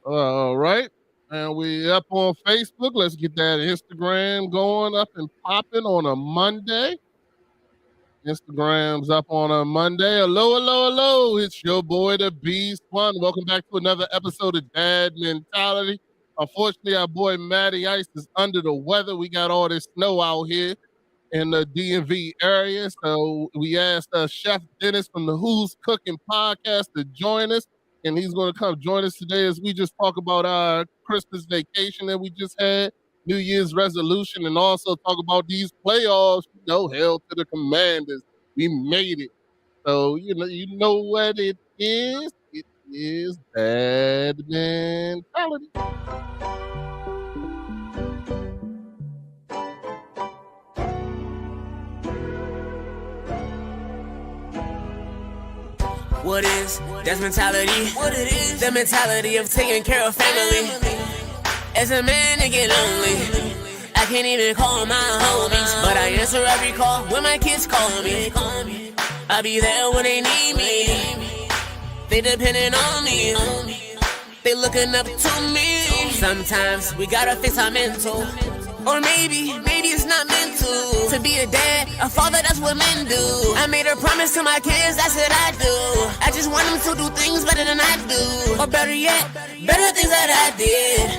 All right. And we up on Facebook. Let's get that Instagram going up and popping on a Monday. Instagram's up on a Monday. Hello, hello, hello. It's your boy, the Beast One. Welcome back to another episode of Dad Mentality. Unfortunately, our boy Matty Ice is under the weather. We got all this snow out here in the DMV area. So we asked Chef Dennis from the Who's Cooking podcast to join us. And he's going to come join us today as we just talk about our Christmas vacation that we just had, New Year's resolution, and also talk about these playoffs. Hell to the Commanders. We made it. So, you know what it is. It is bad mentality. What is that's mentality? What it is? The mentality of taking care of family. As a man, it get lonely. I can't even call my homies, but I answer every call when my kids call me. I be there when they need me. They depending on me. They looking up to me. Sometimes we gotta fix our mental. Or maybe it's not meant to be a dad, a father, that's what men do. I made a promise to my kids, that's what I do. I just want them to do things better than I do. Or better yet, better things that I did.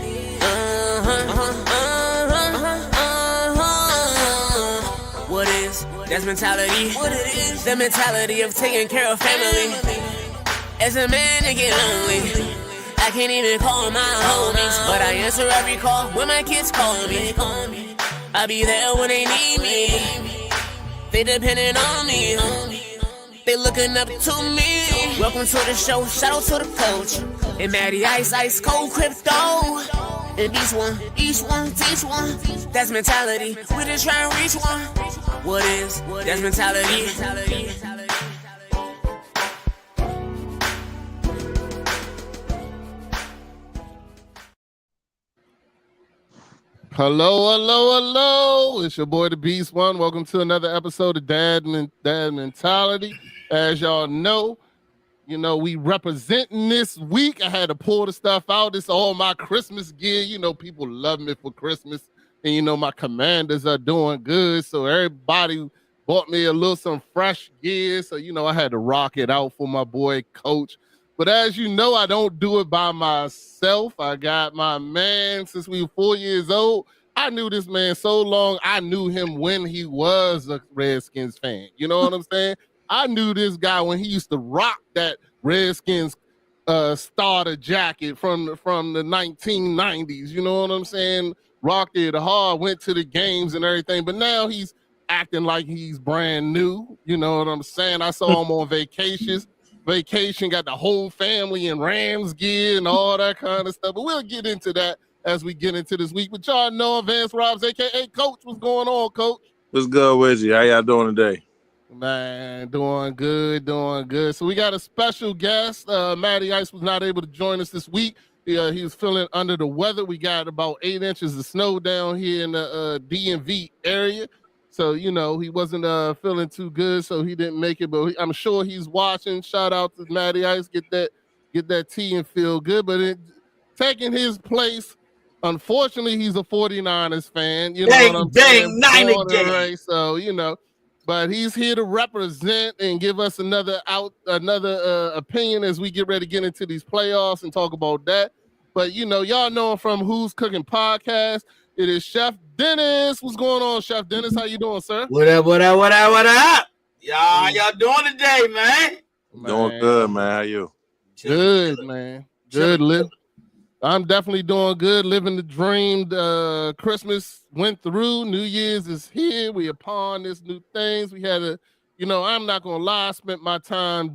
What is that's mentality? What it is? The mentality of taking care of family. As a man, it get lonely. I can't even call my homies, but I answer every call when my kids call me. I be there when they need me. They depending on me. They looking up to me. Welcome to the show, shout out to the coach. And Matty Ice, Ice Cold Crypto. And each one, teach one. That's mentality. We just try and reach one. What is that's mentality? Hello, hello, hello. It's your boy, the Beast One. Welcome to another episode of Dad Mentality. As y'all know, we representing this week. I had to pull the stuff out. It's all my Christmas gear. People love me for Christmas. And, my Commanders are doing good. So everybody bought me some fresh gear. So, I had to rock it out for my boy, Coach. But as you know, I don't do it by myself. I got my man since we were 4 years old. I knew this man so long. I knew him when he was a Redskins fan. You know what I'm saying? I knew this guy when he used to rock that Redskins starter jacket from the 1990s. You know what I'm saying? Rocked it hard, went to the games and everything. But now he's acting like he's brand new. You know what I'm saying? I saw him on vacation, got the whole family in Rams gear and all that kind of stuff. But we'll get into that as we get into this week. But y'all know Vance Robs, a.k.a. Coach. What's going on, Coach? What's good with you? How y'all doing today? Man, doing good. So we got a special guest. Matty Ice was not able to join us this week. He was feeling under the weather. We got about 8 inches of snow down here in the DMV area. So, he wasn't feeling too good, so he didn't make it. But I'm sure he's watching. Shout out to Matty Ice. Get that tea and feel good. But taking his place, unfortunately, he's a 49ers fan. You know what I'm saying? Niner. So, but he's here to represent and give us another opinion as we get ready to get into these playoffs and talk about that. But, y'all know him from Who's Cooking podcast. It is Chef Dennis. What's going on, Chef Dennis? How you doing, sir? What up? Y'all doing today, man? Doing good, man. How you? Good, man. Good. I'm definitely doing good. Living the dream. Christmas went through. New Year's is here. We upon this new things. We had I'm not gonna lie. I spent my time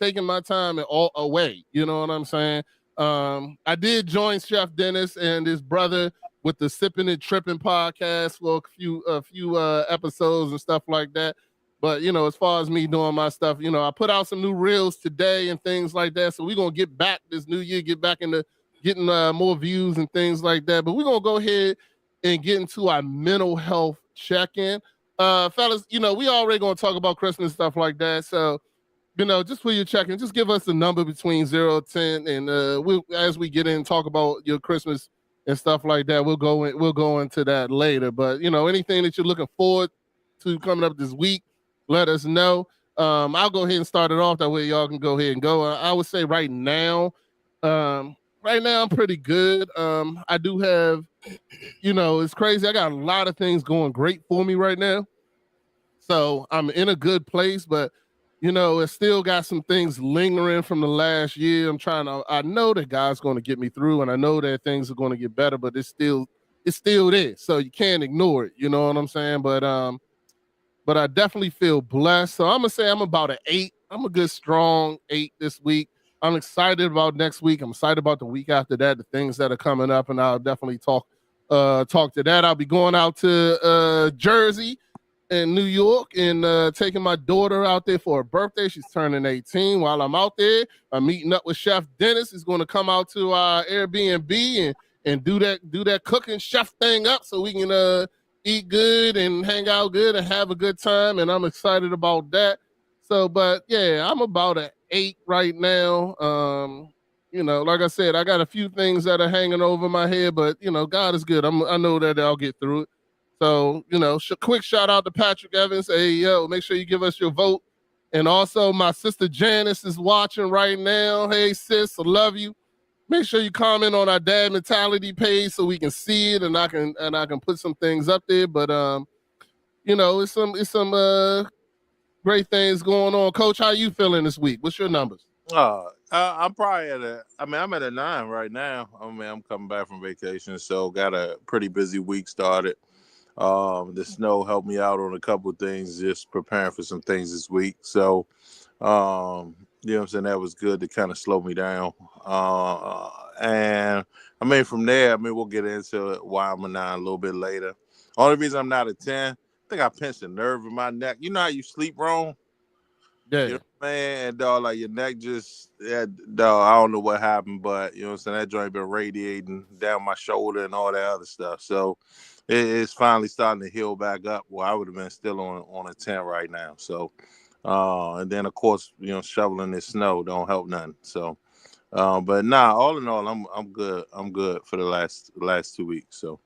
taking my time all away. You know what I'm saying? I did join Chef Dennis and his brother with the Sipping and Tripping podcast for a few episodes and stuff like that. But, as far as me doing my stuff, I put out some new reels today and things like that. So we're going to get back this new year, get back into getting more views and things like that. But we're going to go ahead and get into our mental health check-in. Fellas, we already going to talk about Christmas and stuff like that. So just for your check-in, just give us a number between 0 and 10, and as we get in and talk about your Christmas and stuff like that, we'll go into that later. But anything that you're looking forward to coming up this week, let us know. I'll go ahead and start it off. That way y'all can go ahead and go. I would say right now I'm pretty good. I do have, it's crazy. I got a lot of things going great for me right now. So I'm in a good place, but it still got some things lingering from the last year. I know that God's going to get me through, and I know that things are going to get better, but it's still there. So you can't ignore it. You know what I'm saying? But I definitely feel blessed. So I'm going to say I'm about an 8. I'm a good, strong 8 this week. I'm excited about next week. I'm excited about the week after that, the things that are coming up, and I'll definitely talk to that. I'll be going out to Jersey in New York and taking my daughter out there for her birthday. She's turning 18. While I'm out there, I'm meeting up with Chef Dennis. He's going to come out to our Airbnb and do that cooking chef thing up so we can eat good and hang out good and have a good time. And I'm excited about that. So, but yeah, I'm about an 8 right now. Like I said, I got a few things that are hanging over my head, but God is good. I know that I'll get through it. So, quick shout out to Patrick Evans. Hey, yo, make sure you give us your vote. And also my sister Janice is watching right now. Hey, sis, I love you. Make sure you comment on our Dad Mentality page so we can see it and I can put some things up there. But it's some great things going on. Coach, how you feeling this week? What's your numbers? I'm probably I'm at a 9 right now. I'm coming back from vacation, so got a pretty busy week started. The snow helped me out on a couple of things, just preparing for some things this week. So, what I'm saying, that was good to kind of slow me down. And from there, we'll get into why I'm a 9 a little bit later. Only reason I'm not a 10, I think I pinched a nerve in my neck. You know how you sleep wrong? Yeah. And dog, like your neck I don't know what happened, but that joint been radiating down my shoulder and all that other stuff. So it's finally starting to heal back up. Well, I would have been still on a 10 right now. So, and then of course, shoveling this snow don't help nothing. So, but all in all, I'm good. I'm good for the last 2 weeks. So.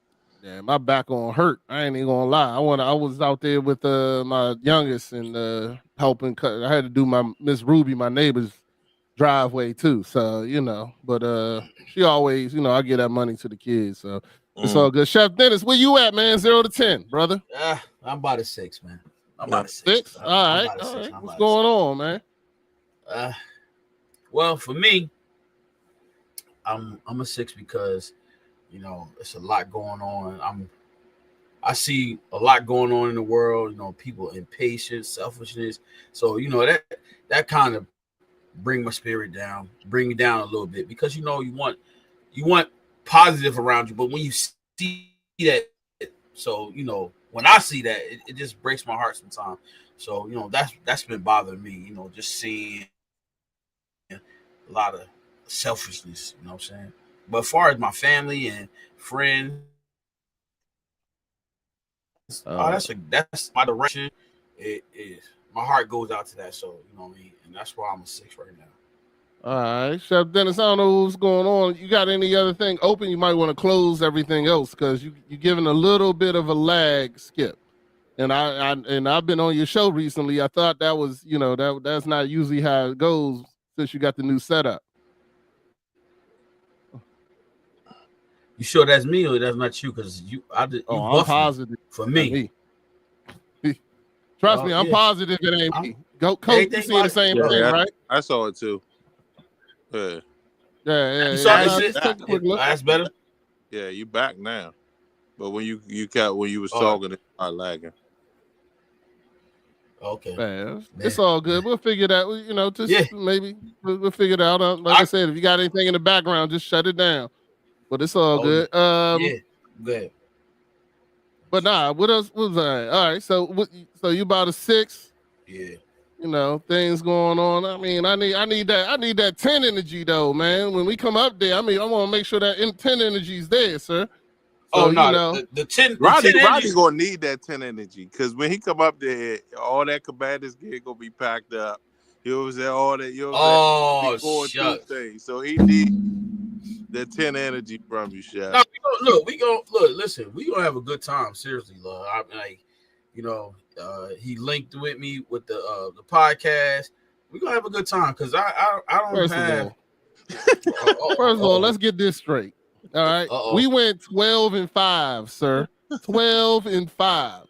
Yeah, my back on hurt. I ain't even gonna lie. I was out there with my youngest and helping cut. I had to do my Miss Ruby, my neighbor's driveway too. So but she always, I give that money to the kids. So it's all good. Chef Dennis, where you at, man? 0 to 10, brother. I'm about a 6, man. I'm about a 6. All right. What's going on, man? Well, for me, I'm a 6 because it's a lot going on. I see a lot going on in the world. People impatient, selfishness. So that kind of bring my spirit down, bring me down a little bit because you want positive around you, but when you see that, so when I see that, it just breaks my heart sometimes. So that's been bothering me. Just seeing a lot of selfishness. You know what I'm saying? But as far as my family and friends, that's my direction. It is my heart goes out to that. So and that's why I'm a 6 right now. All right, Chef Dennis, I don't know what's going on. You got any other thing open? You might want to close everything else because you're giving a little bit of a lag skip. And I've been on your show recently. I thought that was that's not usually how it goes since you got the new setup. You sure that's me or that's not you? Because I'm positive for me. Trust me, I'm positive it ain't me. Go, Coach, you see the same thing, right? I saw it too. Yeah. Yeah. You saw this? Take a quick look. That's better. Yeah, you back now. But when you was talking, it started lagging. Okay. Man, it's all good. We'll figure it out. Maybe we'll figure it out. Like I said, if you got anything in the background, just shut it down. But it's all good. Good. But what else was that? All right, so you about a 6? Yeah. Things going on. I need that 10 energy though, man. When we come up there, I want to make sure that 10 energy is there, sir. So, the 10. Roddy gonna need that 10 energy because when he come up there, all that combatants gear gonna be packed up. You know what I'm saying? All that. You know what Oh, I'm saying? shucks. Things. So he needs that 10 energy from you, Chef. No, we gonna listen. We gonna have a good time. Seriously, love. He linked with me with the podcast. We gonna have a good time because I don't First have. First of all, let's get this straight. All right, we went 12-5, sir. 12-5.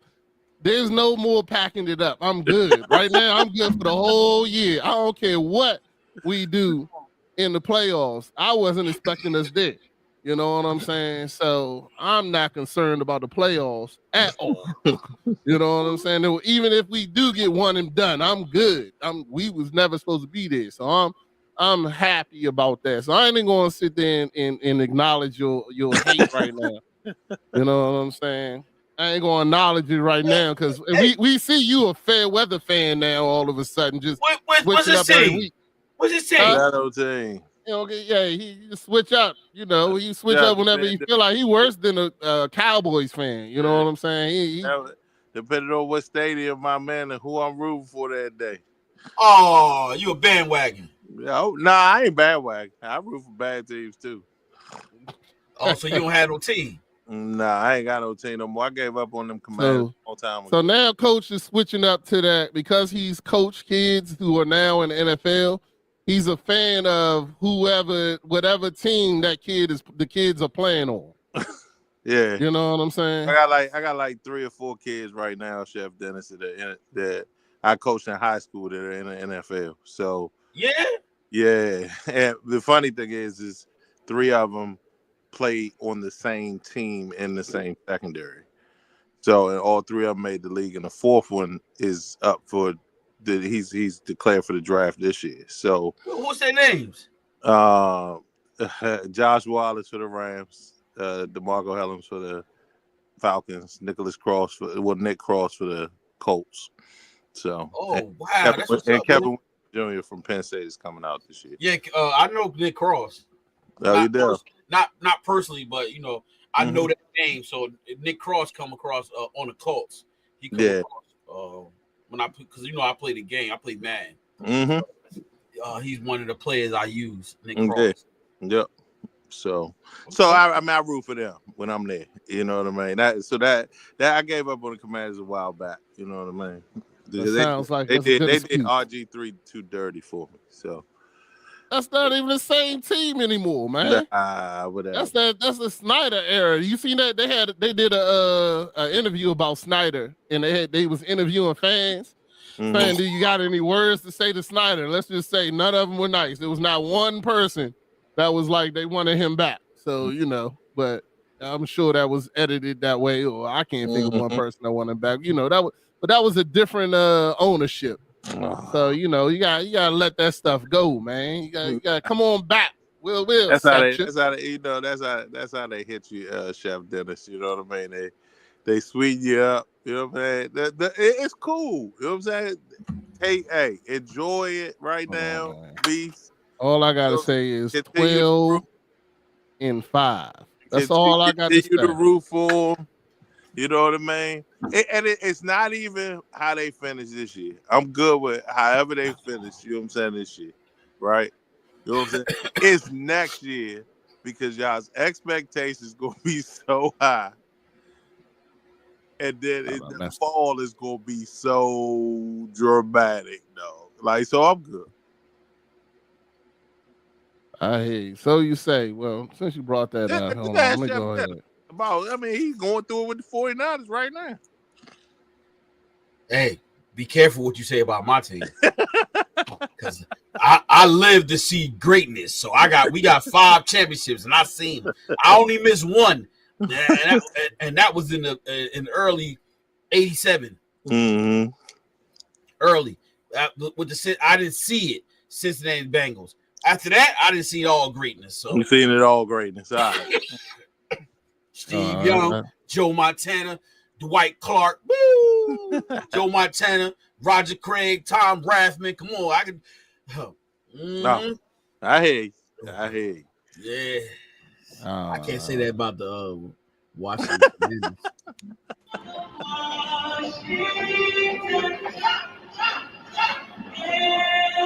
There's no more packing it up. I'm good right now. I'm good for the whole year. I don't care what we do in the playoffs. I wasn't expecting us there. You know what I'm saying? So I'm not concerned about the playoffs at all. You know what I'm saying? Even if we do get one and done, I'm good. We was never supposed to be there. So I'm happy about that. So I ain't even gonna sit there and acknowledge your hate right now. You know what I'm saying? I ain't gonna acknowledge it right now because we see you a fair weather fan now all of a sudden. Just what's his team? What's his team? Shadow team. You know, he switch up. You know, he switch up whenever he feel like he worse than a Cowboys fan. You know what I'm saying? Depending on what stadium I'm in and who I'm rooting for that day. Oh, you a bandwagon? No, I ain't bandwagon. I root for bad teams too. Oh, so you don't have no team? Nah, I ain't got no team no more. I gave up on them Commanders a long time ago. So now Coach is switching up to that because he's coached kids who are now in the NFL. He's a fan of whatever team the kids are playing on. Yeah, you know what I'm saying. I got like 3 or 4 kids right now, Chef Dennis, that I coached in high school that are in the NFL. So yeah. And the funny thing is 3 of them play on the same team in the same secondary. So and all 3 of them made the league, and the 4th one is up for. He's declared for the draft this year. So what's their names? Josh Wallace for the Rams, DeMarco Hellams for the Falcons, Nick Cross for the Colts. So wow, Kevin Jr. from Penn State is coming out this year. Yeah, I know Nick Cross. Oh, you do? Not personally, but you know I know that name. So Nick Cross come across on the Colts. He come across. Because I played the game, I played Madden. Mm-hmm. He's one of the players I use, Nick Cross. Yep. So I root for them when I'm there. You know what I mean? That I gave up on the Commanders a while back. You know what I mean? Sounds like they did RG3 too dirty for me. So that's not even the same team anymore, man. Whatever. That's the Snyder era. You seen that they did a interview about Snyder, and they was interviewing fans. Saying, do you got any words to say to Snyder? Let's just say none of them were nice. There was not one person that was like they wanted him back. So but I'm sure that was edited that way, or I can't think of one person that wanted him back. That was a different ownership. So you gotta let that stuff go, man. You gotta come on back. We'll. That's how they hit you, Chef Dennis. You know what I mean? They sweeten you up. You know what I'm saying? It's cool. You know what I'm saying? Hey, enjoy it right now, Beast. All I gotta say is 12-5. That's all I gotta say. Continue to root for them. You know what I mean? It's not even how they finish this year. I'm good with however they finish, you know what I'm saying, this year. Right? You know what I'm saying? It's next year because y'all's expectations going to be so high. And then the fall is going to be so dramatic, though. Like, so I'm good. I hear you. So you say, well, since you brought that up, hold on, let me go ahead. He's going through it with the 49ers right now. Hey, be careful what you say about my team. Because I live to see greatness. So we got 5 championships, and I've seen them. I only missed one. And that was in early 87. Mm-hmm. Early. I didn't see it. Cincinnati Bengals. After that, I didn't see all greatness. So you've seen it all greatness. All right. Steve Young, Joe Montana, Dwight Clark, woo! Joe Montana, Roger Craig, Tom Rathman. Come on, I can. No, I hear you. Yeah. I can't say that about the Washington Wizards.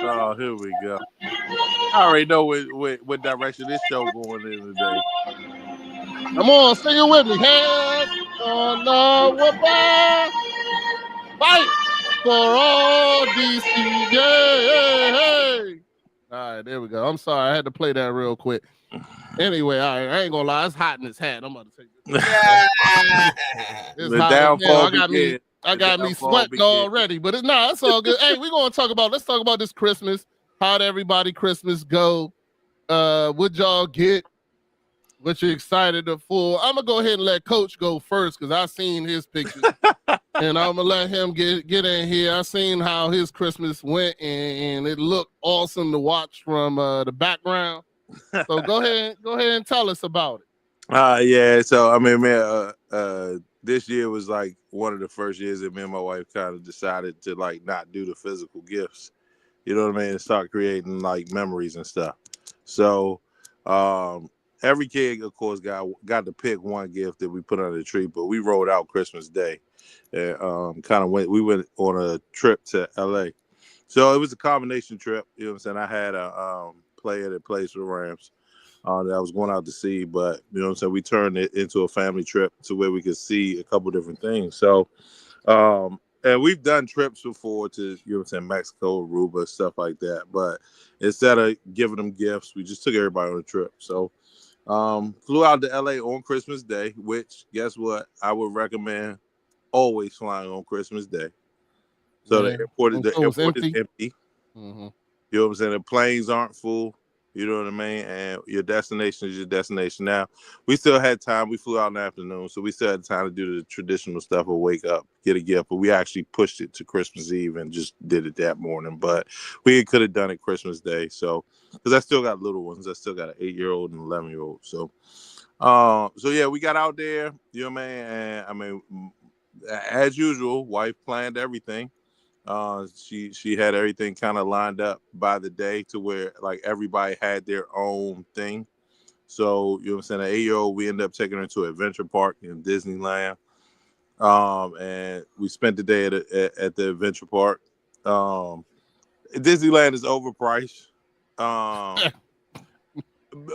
Oh, here we go. I already know what direction this show going in today. Come on, sing it with me. Head on the whoopah. Fight for all DC. Yay! All right, there we go. I'm sorry. I had to play that real quick. Anyway, all right, I ain't gonna lie. It's hot in his hat. I'm about to take this. It's The hot. downfall Damn, I got me sweating already, but it's all good. Hey, we're gonna let's talk about this Christmas. How'd everybody Christmas go? What y'all get? What you excited for? I'm gonna go ahead and let Coach go first because I seen his pictures, and I'm gonna let him get in here. I seen how his Christmas went, and it looked awesome to watch from the background. So go ahead and tell us about it. Yeah. So I mean, man, this year was like one of the first years that me and my wife kind of decided to like not do the physical gifts. You know what I mean? And start creating like memories and stuff. So every kid, of course, got to pick one gift that we put under the tree, but we rolled out Christmas Day. And we went on a trip to LA. So it was a combination trip. You know what I'm saying? I had a player that plays for the Rams that I was going out to see, but you know what I'm saying? We turned it into a family trip to where we could see a couple different things. So and we've done trips before to, you know what I'm saying, Mexico, Aruba, stuff like that. But instead of giving them gifts, we just took everybody on a trip. So flew out to LA on Christmas Day, which guess what? I would recommend always flying on Christmas Day. So the airport is empty. Mm-hmm. You know what I'm saying? The planes aren't full. You know what I mean? And your destination is your destination. Now, we still had time. We flew out in the afternoon, so we still had time to do the traditional stuff of wake up, get a gift. But we actually pushed it to Christmas Eve and just did it that morning. But we could have done it Christmas Day. So, because I still got little ones. I still got an 8-year-old and an 11-year-old. So yeah, we got out there. You know what I mean? And I mean, as usual, wife planned everything. She had everything kind of lined up by the day to where like everybody had their own thing. So you know what I'm saying, an 8-year-old, we ended up taking her to Adventure Park in Disneyland. And we spent the day at the Adventure Park. Disneyland is overpriced.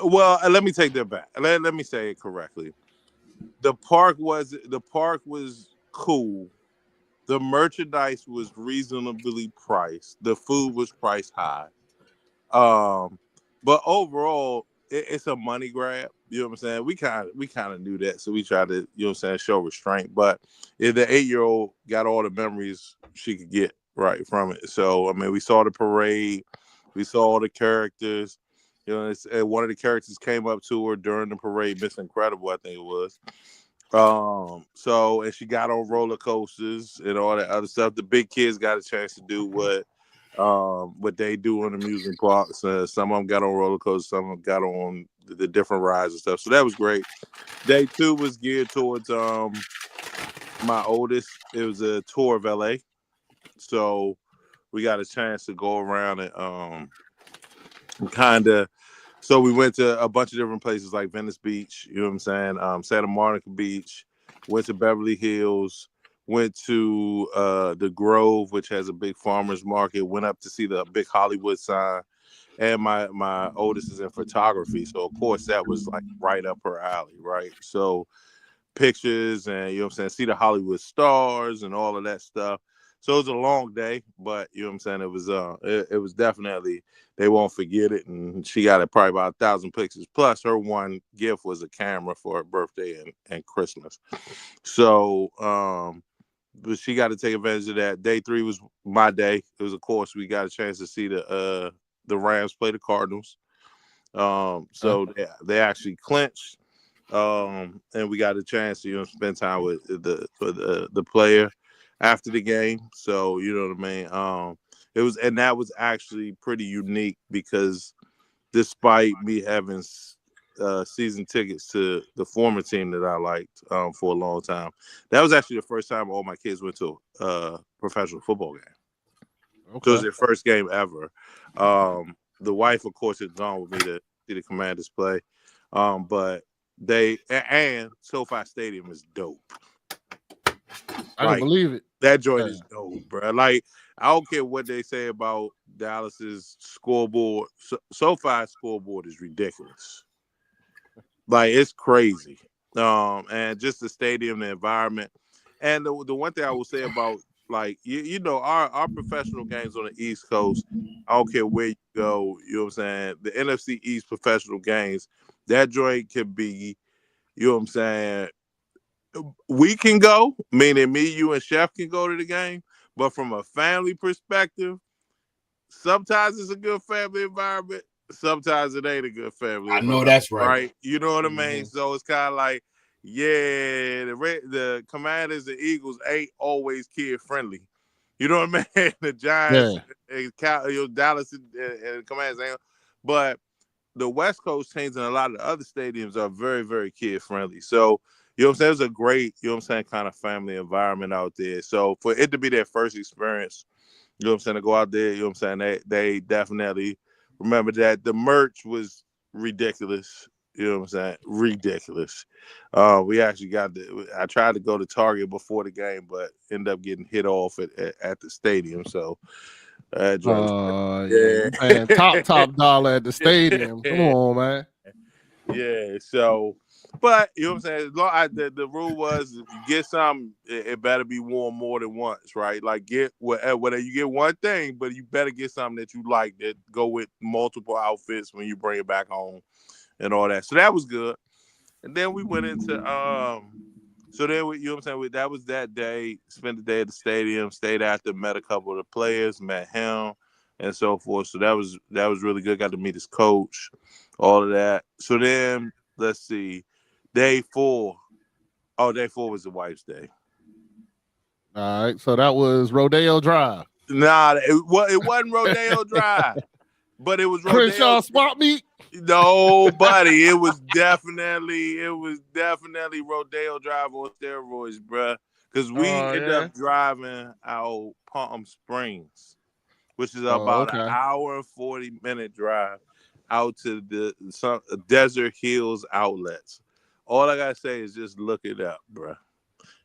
Well, let me take that back. Let me say it correctly. The park was cool. The merchandise was reasonably priced. The food was priced high. But overall, it's a money grab. You know what I'm saying? We kind of knew that, so we tried to, you know what I'm saying, show restraint. But if the 8-year-old got all the memories she could get right from it. So I mean, we saw the parade, we saw all the characters. You know, and one of the characters came up to her during the parade, Miss Incredible, I think it was. So and she got on roller coasters and all that other stuff. The big kids got a chance to do what they do in amusement parks. Some of them got on roller coasters, some of them got on the different rides and stuff. So that was great. Day 2 was geared towards my oldest. It was a tour of LA. So we got a chance to go around and so we went to a bunch of different places like Venice Beach, you know what I'm saying? Santa Monica Beach, went to Beverly Hills, went to the Grove, which has a big farmer's market, went up to see the big Hollywood sign. And my oldest is in photography. So, of course, that was like right up her alley, right? So pictures and, you know what I'm saying, see the Hollywood stars and all of that stuff. So it was a long day, but you know what I'm saying? It was definitely, they won't forget it. And she got probably about 1,000 pictures. Plus her one gift was a camera for her birthday and Christmas. So, but she got to take advantage of that. Day 3 was my day. It was, of course, we got a chance to see the Rams play the Cardinals. So they actually clinched. And we got a chance to, you know, spend time with the player after the game. So, you know what I mean? That was actually pretty unique because despite me having season tickets to the former team that I liked for a long time, that was actually the first time all my kids went to a professional football game. Okay. So it was their first game ever. The wife, of course, had gone with me to see the Commanders play. But and SoFi Stadium is dope. I can believe it. That joint is dope, bro. Like, I don't care what they say about Dallas's scoreboard. SoFi scoreboard is ridiculous. Like, it's crazy. And just the stadium, the environment. And the one thing I will say about, like, you know, our professional games on the East Coast, I don't care where you go, you know what I'm saying? The NFC East professional games, that joint can be, you know what I'm saying? We can go, meaning me, you, and Chef can go to the game. But from a family perspective, sometimes it's a good family environment. Sometimes it ain't a good family I know environment. that's right. Right? You know what I mean? So it's kind of like, yeah, the Commanders and Eagles ain't always kid friendly. You know what I mean? The Giants, Dallas, and Commanders ain't. But the West Coast teams and a lot of the other stadiums are very, very kid friendly. So, you know what I'm saying? It's a great, you know what I'm saying, kind of family environment out there. So for it to be their first experience, you know what I'm saying, to go out there, you know what I'm saying, they definitely remember that. The merch was ridiculous. You know what I'm saying? Ridiculous. We actually I tried to go to Target before the game, but ended up getting hit off at the stadium. So, Yeah, you paying top dollar at the stadium. Come on, man. Yeah, so, but you know what I'm saying? The rule was, if you get something, it better be worn more than once, right? Like, get whether you get one thing, but you better get something that you like that go with multiple outfits when you bring it back home and all that. So that was good. And then we went into so then we, you know what I'm saying? That was that day. Spent the day at the stadium. Stayed after, met a couple of the players, met him, and so forth. So that was really good. Got to meet his coach, all of that. So then let's see, day 4. Oh, day 4 was the wife's day. All right, so that was Rodeo Drive. Nah, it wasn't Rodeo Drive, but it was Rodeo. Crenshaw Swap Meet. No, buddy, it was definitely Rodeo Drive on steroids, bruh. Because we ended up driving out Palm Springs, which is about an hour and 40-minute drive out to the Desert Hills outlets. All I gotta say is just look it up, bruh.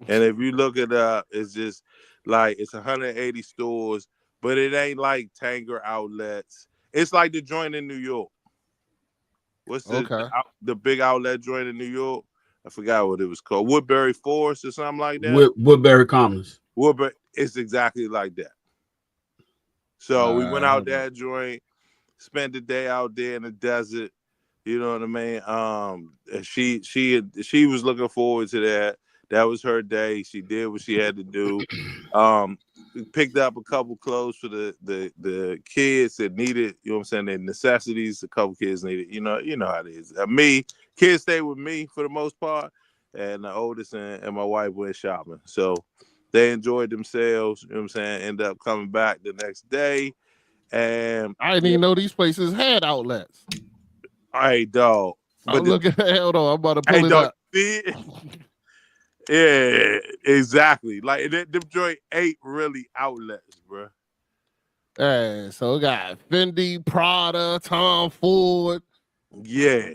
And if you look it up, it's just like, it's 180 stores, but it ain't like Tanger outlets. It's like the joint in New York. What's the big outlet joint in New York? I forgot what it was called. Woodbury Forest or something like that. Woodbury Commons. Woodbury. It's exactly like that. So we went out that joint, spent the day out there in the desert. You know what I mean? She was looking forward to that. That was her day. She did what she had to do. Picked up a couple clothes for the kids that needed, you know what I'm saying, their necessities. A couple kids needed, you know how it is. Kids stay with me for the most part, and the oldest and my wife went shopping. So they enjoyed themselves, you know what I'm saying, ended up coming back the next day. And I didn't even know these places had outlets. Hey, dog. But look at that. Hold on, I'm about to pull it up. Yeah, exactly. Like, them joint ain't really outlets, bro. Hey, so we got Fendi, Prada, Tom Ford. Yeah.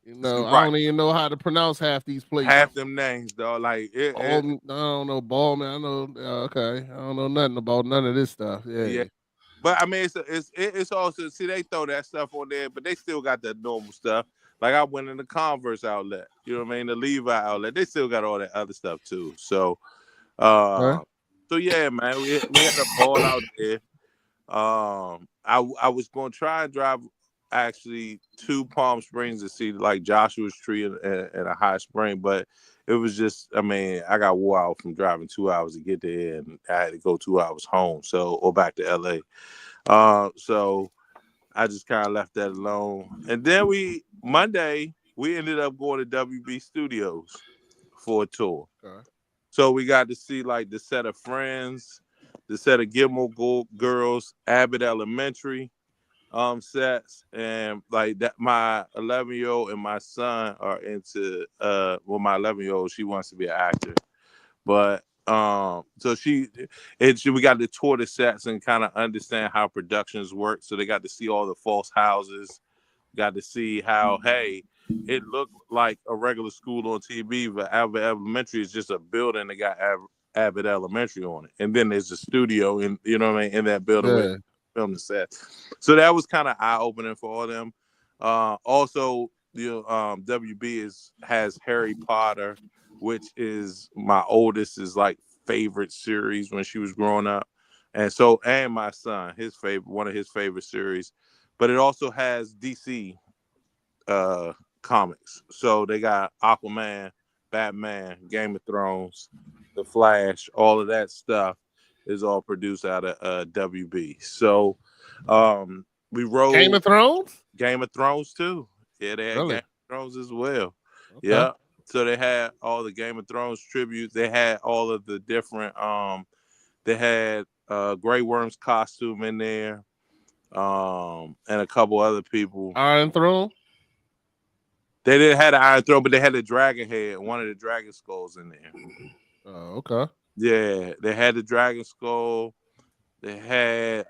You know, right. I don't even know how to pronounce half these places. Half them names, dog. Like, I don't know, Ballman. I know. Okay, I don't know nothing about none of this stuff. Yeah. But I mean, it's also, see, they throw that stuff on there, but they still got that normal stuff. Like, I went in the Converse outlet, you know what I mean? The Levi outlet, they still got all that other stuff too. So, so yeah, man, we had a ball out there. I was going to try and drive actually to Palm Springs to see like Joshua's Tree and a hot spring, but it was just, I mean, I got wore out from driving 2 hours to get there, and I had to go 2 hours home, or back to LA. So I just kind of left that alone. And then Monday, we ended up going to WB Studios for a tour. Okay. So we got to see like the set of Friends, the set of Gilmore Girls, Abbott Elementary sets, and like that. My 11-year-old and my son are into. My 11-year-old, she wants to be an actor, but so we got to tour the sets and kind of understand how productions work. So they got to see all the false houses, got to see how, hey, it looked like a regular school on TV, but Abbott Elementary is just a building that got Abbott Elementary on it, and then there's a studio in in that building where they film the set. So that was kind of eye opening for all them. Also, WB has Harry Potter, which is my oldest's like favorite series when she was growing up, and my son, one of his favorite series. But it also has DC comics. So they got Aquaman, Batman, Game of Thrones, The Flash, all of that stuff is all produced out of WB. So we wrote Game of Thrones? Game of Thrones too. Yeah, they had Really? Game of Thrones as well. Okay. Yeah. So they had all the Game of Thrones tributes. They had all of the different they had Grey Worm's costume in there. And a couple other people. Iron Throne? They didn't have the Iron Throne, but they had the dragon head, one of the dragon skulls in there. Oh, okay. Yeah, they had the dragon skull. They had,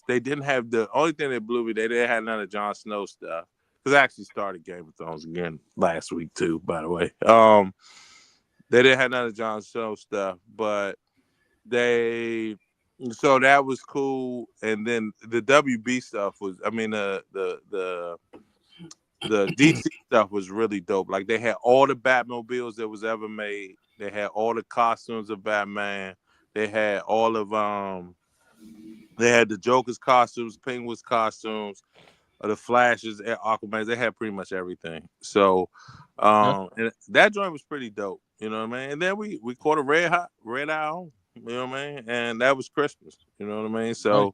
they didn't have the only thing that blew me, they didn't have none of Jon Snow stuff. Because I actually started Game of Thrones again last week too, by the way. They didn't have none of Jon Snow stuff, but so that was cool. And then the WB stuff was, the DC stuff was really dope. Like they had all the Batmobiles that was ever made. They had all the costumes of Batman. They had all of they had the Joker's costumes, Penguin's costumes, the Flashes, Aquaman. They had pretty much everything. So and that joint was pretty dope. You know what I mean? And then we caught a red owl, you know what I mean? And that was Christmas. You know what I mean? So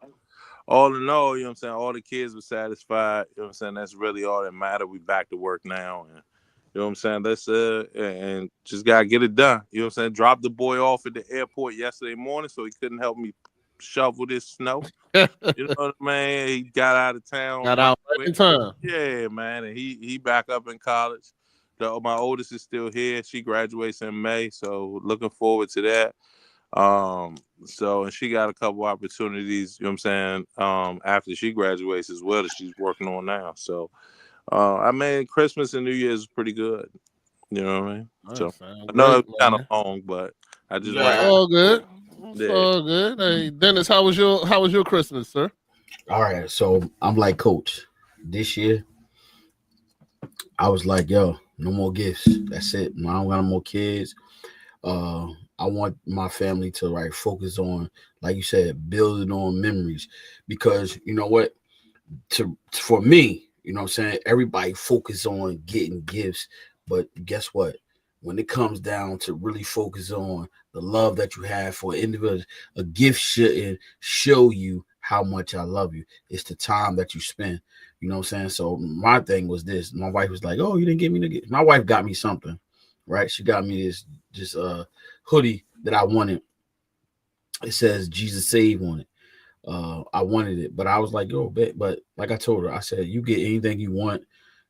all in all, you know what I'm saying, all the kids were satisfied. You know what I'm saying? That's really all that mattered. We back to work now, and you know what I'm saying? Let's and just gotta get it done. You know what I'm saying? Dropped the boy off at the airport yesterday morning, so he couldn't help me shovel this snow. You know what I mean? He got out of town. Got out right in time. Yeah, man. And he back up in college. My oldest is still here. She graduates in May, so looking forward to that. And she got a couple opportunities, you know what I'm saying, after she graduates as well that she's working on now. So Christmas and New Year's is pretty good. You know what I mean? So I know it's kind of long, but I just all good. Yeah. All good. Hey, Dennis, how was your Christmas, sir? All right, so I'm like Coach. This year, I was like, yo, no more gifts. That's it. I don't got no more kids. I want my family to focus on, like you said, building on memories, because you know what, for me, you know what I'm saying, everybody focus on getting gifts, but guess what, when it comes down to really focus on the love that you have for an individual, a gift shouldn't show you how much I love you. It's the time that you spend. You know what I'm saying? So my thing was this. My wife was like, oh, you didn't give me the gift. My wife got me something, right? She got me this hoodie that I wanted. It says Jesus Save on it. I wanted it, but I was like, yo, but like I told her, I said, you get anything you want.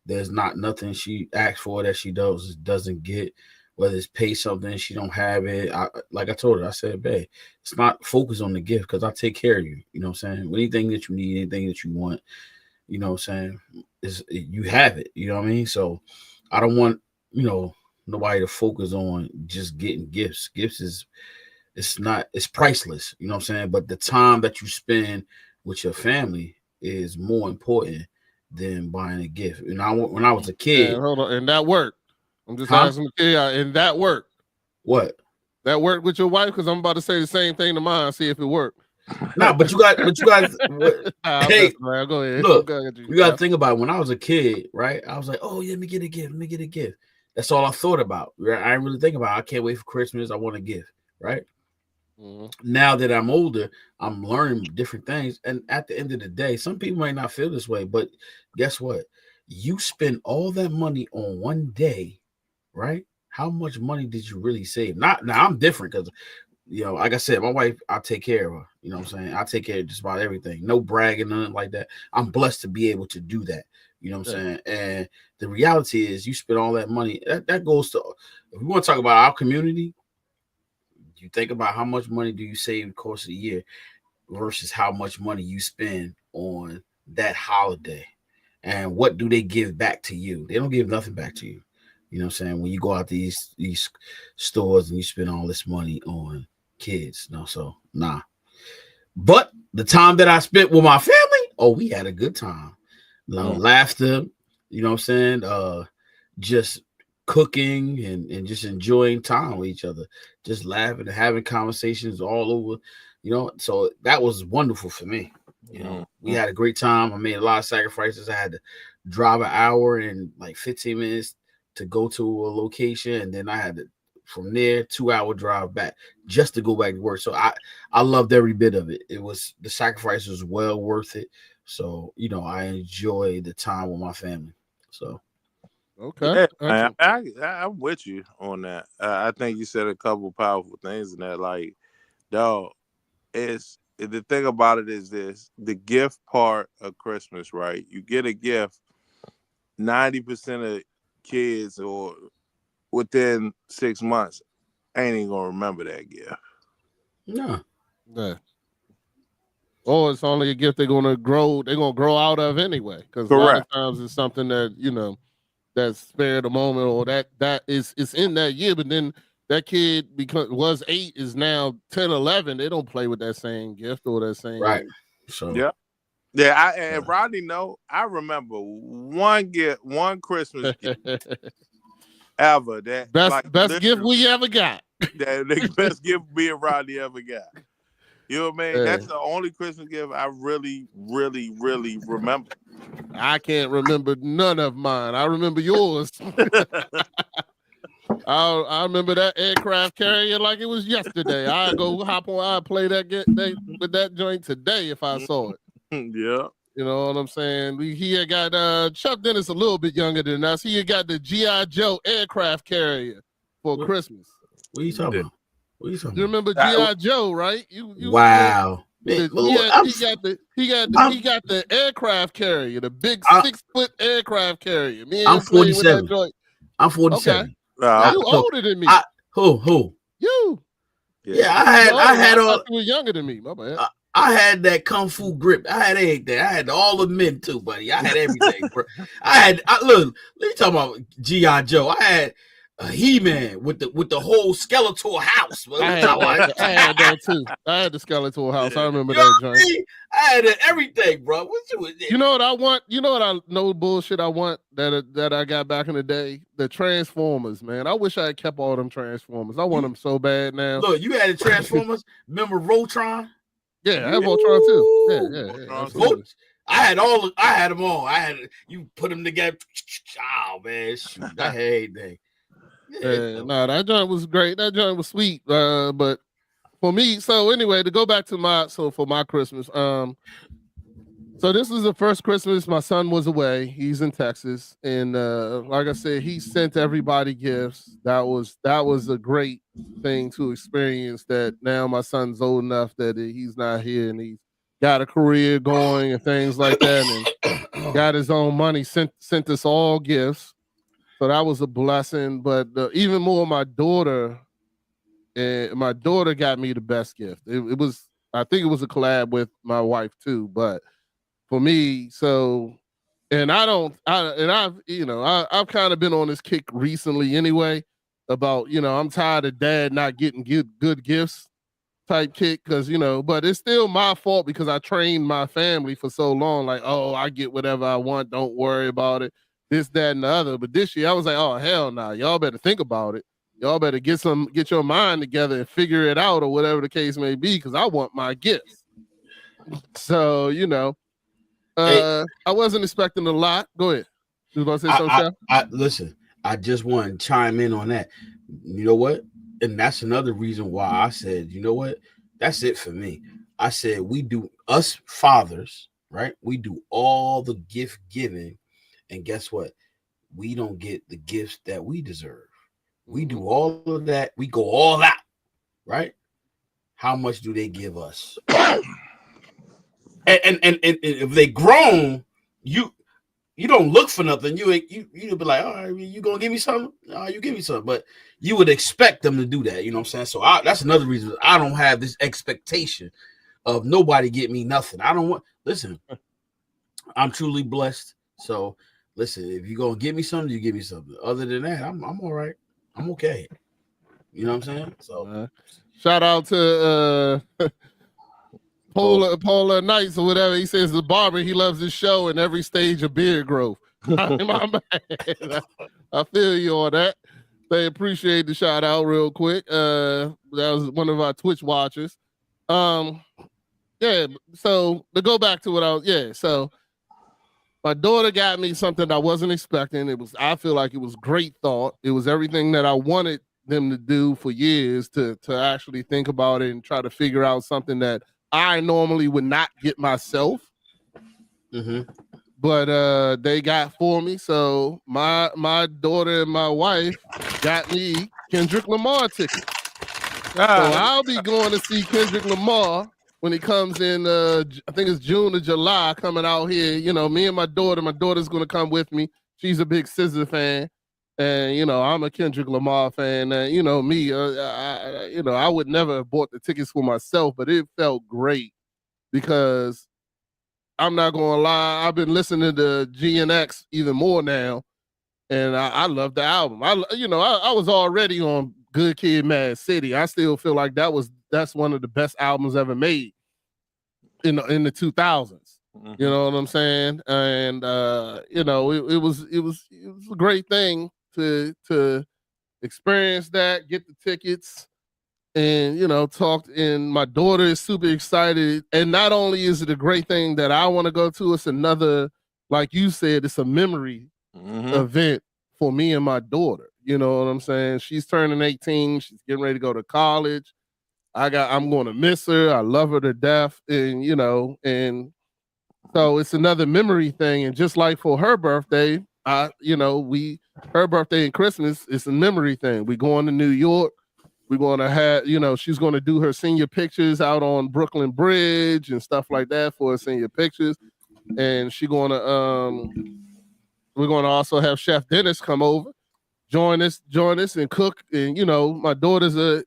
There's nothing she asked for that she doesn't get, whether it's pay something, she don't have it. Like I told her, I said, babe, it's not focus on the gift, because I take care of you. You know what I'm saying? Anything that you need, anything that you want, you know what I'm saying, you have it. You know what I mean? So I don't want, nobody to focus on just getting gifts. Gifts it's priceless, you know what I'm saying? But the time that you spend with your family is more important than buying a gift. And when I was a kid, hold on, and that worked. I'm just asking, and that worked. What? That worked with your wife? Because I'm about to say the same thing to mine. See if it worked. But you guys. Hey, go ahead. Look, you got to think about it. When I was a kid, right? I was like, oh yeah, let me get a gift. That's all I thought about. Right? I didn't really think about it. I can't wait for Christmas. I want a gift, right? Mm-hmm. Now that I'm older, I'm learning different things. And at the end of the day, some people might not feel this way, but guess what? You spend all that money on one day, right? How much money did you really save? Now I'm different because, like I said, my wife, I take care of her. You know what I'm saying? I take care of just about everything. No bragging, nothing like that. I'm blessed to be able to do that. You know what I'm saying? And the reality is you spend all that money. That goes to, if we want to talk about our community, you think about how much money do you save in the course of the year versus how much money you spend on that holiday. And what do they give back to you? They don't give nothing back to you. You know what I'm saying? When you go out to these stores and you spend all this money on kids. No, so nah. But the time that I spent with my family, oh, we had a good time. Laughter, you know what I'm saying? Just cooking and just enjoying time with each other, just laughing and having conversations all over, you know. So that was wonderful for me. You know, we had a great time. I made a lot of sacrifices. I had to drive an hour and like 15 minutes to go to a location, and then I had to from there 2-hour drive back just to go back to work. So I loved every bit of it. It was the sacrifice was well worth it. So you know, I enjoy the time with my family. So okay, yeah, I'm with you on that. I think you said a couple powerful things in that. Like, dog, it's the thing about it is this: the gift part of Christmas, right? You get a gift. 90% of kids or within 6 months ain't even gonna remember that gift. no. Yeah. Or it's only a gift they're gonna grow out of anyway. Because a lot of times it's something that, you know, that's spared a moment or that is in that year, but then that kid was 8 is now 10, 11. They don't play with that same gift or that same right. So yeah. And Rodney, I remember one Christmas gift ever that best gift we ever got. That the best gift me and Rodney ever got. You know what I mean? Yeah. That's the only Christmas gift I really, really, really remember. I can't remember none of mine. I remember yours. I remember that aircraft carrier like it was yesterday. I go hop on. I play with that joint today if I saw it. Yeah. You know what I'm saying? He had got Chuck Dennis a little bit younger than us. He had got the G.I. Joe aircraft carrier for Christmas. What are you talking about? What are you talking You remember G.I. Joe, right? Wow. He got the aircraft carrier, the big 6-foot aircraft carrier. I'm 47. I'm 47. Okay. You older than me. Who? You. Yeah, I had all. You were younger than me. My bad. I had that kung fu grip. I had everything. I had all the men too, buddy. I had everything, bro. Look, let me talk about G.I. Joe. I had a He-Man with the whole skeletal house. I had that too. I had the skeletal house. I remember that joint. I had everything, bro. You know what I want? You know what I know bullshit I want that I got back in the day? The Transformers, man. I wish I had kept all them Transformers. I want them so bad now. Look, you had the Transformers. Remember Voltron? Yeah, I had Voltron too. Yeah. I had them all. You put them together. Oh man, shoot, I hate that. That joint was great. That joint was sweet. But for me, so anyway, to go back to for my Christmas, so this is the first Christmas my son was away. He's in Texas, and like I said, he sent everybody gifts. That was a great thing to experience. That now my son's old enough that he's not here, and he's got a career going and things like that, and got his own money. Sent us all gifts, so that was a blessing. But even more, my daughter got me the best gift. It was, I think it was a collab with my wife too, but. For me, I've kind of been on this kick recently anyway about, I'm tired of dad not getting good gifts type kick because, but it's still my fault because I trained my family for so long. Like, oh, I get whatever I want. Don't worry about it. This, that, and the other. But this year I was like, oh, hell no. Y'all better think about it. Y'all better get your mind together and figure it out or whatever the case may be because I want my gifts. So, I wasn't expecting a lot. Go ahead. You was about to say something, listen, I just want to chime in on that. You know what? And that's another reason why I said, you know what? That's it for me. I said, us fathers, right? We do all the gift giving. And guess what? We don't get the gifts that we deserve. We do all of that. We go all out, right? How much do they give us? And if they grown, you don't look for nothing. You be like, all right, you gonna give me something? Oh, you give me something. But you would expect them to do that. You know what I'm saying? So that's another reason I don't have this expectation of nobody get me nothing. I don't want. Listen, I'm truly blessed. So listen, if you gonna give me something, you give me something. Other than that, I'm all right. I'm okay. You know what I'm saying? So Shout out to Polar Nights or whatever. He says the barber, he loves his show and every stage of beard growth. My man, I feel you on that. They appreciate the shout out real quick. That was one of our Twitch watchers. Yeah, so to go back to what so my daughter got me something I wasn't expecting. I feel like it was great thought. It was everything that I wanted them to do for years to actually think about it and try to figure out something that I normally would not get myself. Mm-hmm. But they got for me. So my daughter and my wife got me Kendrick Lamar tickets. So I'll be going to see Kendrick Lamar when he comes in, I think it's June or July, coming out here. You know, me and my daughter's going to come with me. She's a big SZA fan. And, you know, I'm a Kendrick Lamar fan. And, you know, me, I would never have bought the tickets for myself, but it felt great because I'm not going to lie. I've been listening to GNX even more now. And I love the album. I was already on Good Kid, Mad City. I still feel like that's one of the best albums ever made in the 2000s. Mm-hmm. You know what I'm saying? And it was a great thing to experience that, get the tickets, and talk. And my daughter is super excited. And not only is it a great thing that I want to go to, it's another, like you said, it's a memory event for me and my daughter. You know what I'm saying? She's turning 18. She's getting ready to go to college. I'm going to miss her. I love her to death. And, and so it's another memory thing. And just like for her birthday, her birthday and Christmas, it's a memory thing. We're going to New York. We're going to have, she's going to do her senior pictures out on Brooklyn Bridge and stuff like that for her senior pictures. And we're going to also have Chef Dennis come over. Join us and cook. And my daughter's an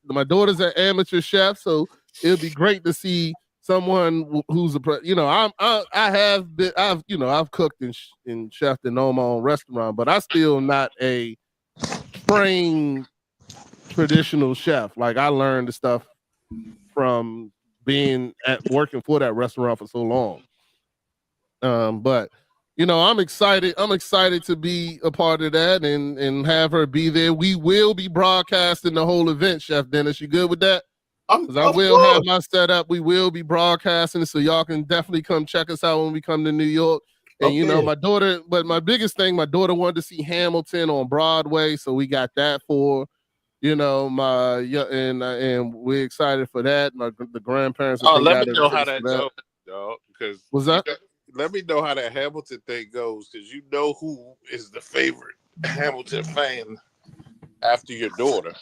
amateur chef, so it'll be great to see someone who's I've cooked and chefed and own my own restaurant, but I still not a trained traditional chef. Like I learned the stuff from being working for that restaurant for so long. But I'm excited. I'm excited to be a part of that and have her be there. We will be broadcasting the whole event, Chef Dennis. You good with that? Because I will have my setup. We will be broadcasting, so y'all can definitely come check us out when we come to New York. And my daughter, but my biggest thing, my daughter wanted to see Hamilton on Broadway, so we got that for, and we're excited for that. The grandparents. Let me know how that goes, dog. Because what's that? Let me know how that Hamilton thing goes, because you know who is the favorite Hamilton fan after your daughter.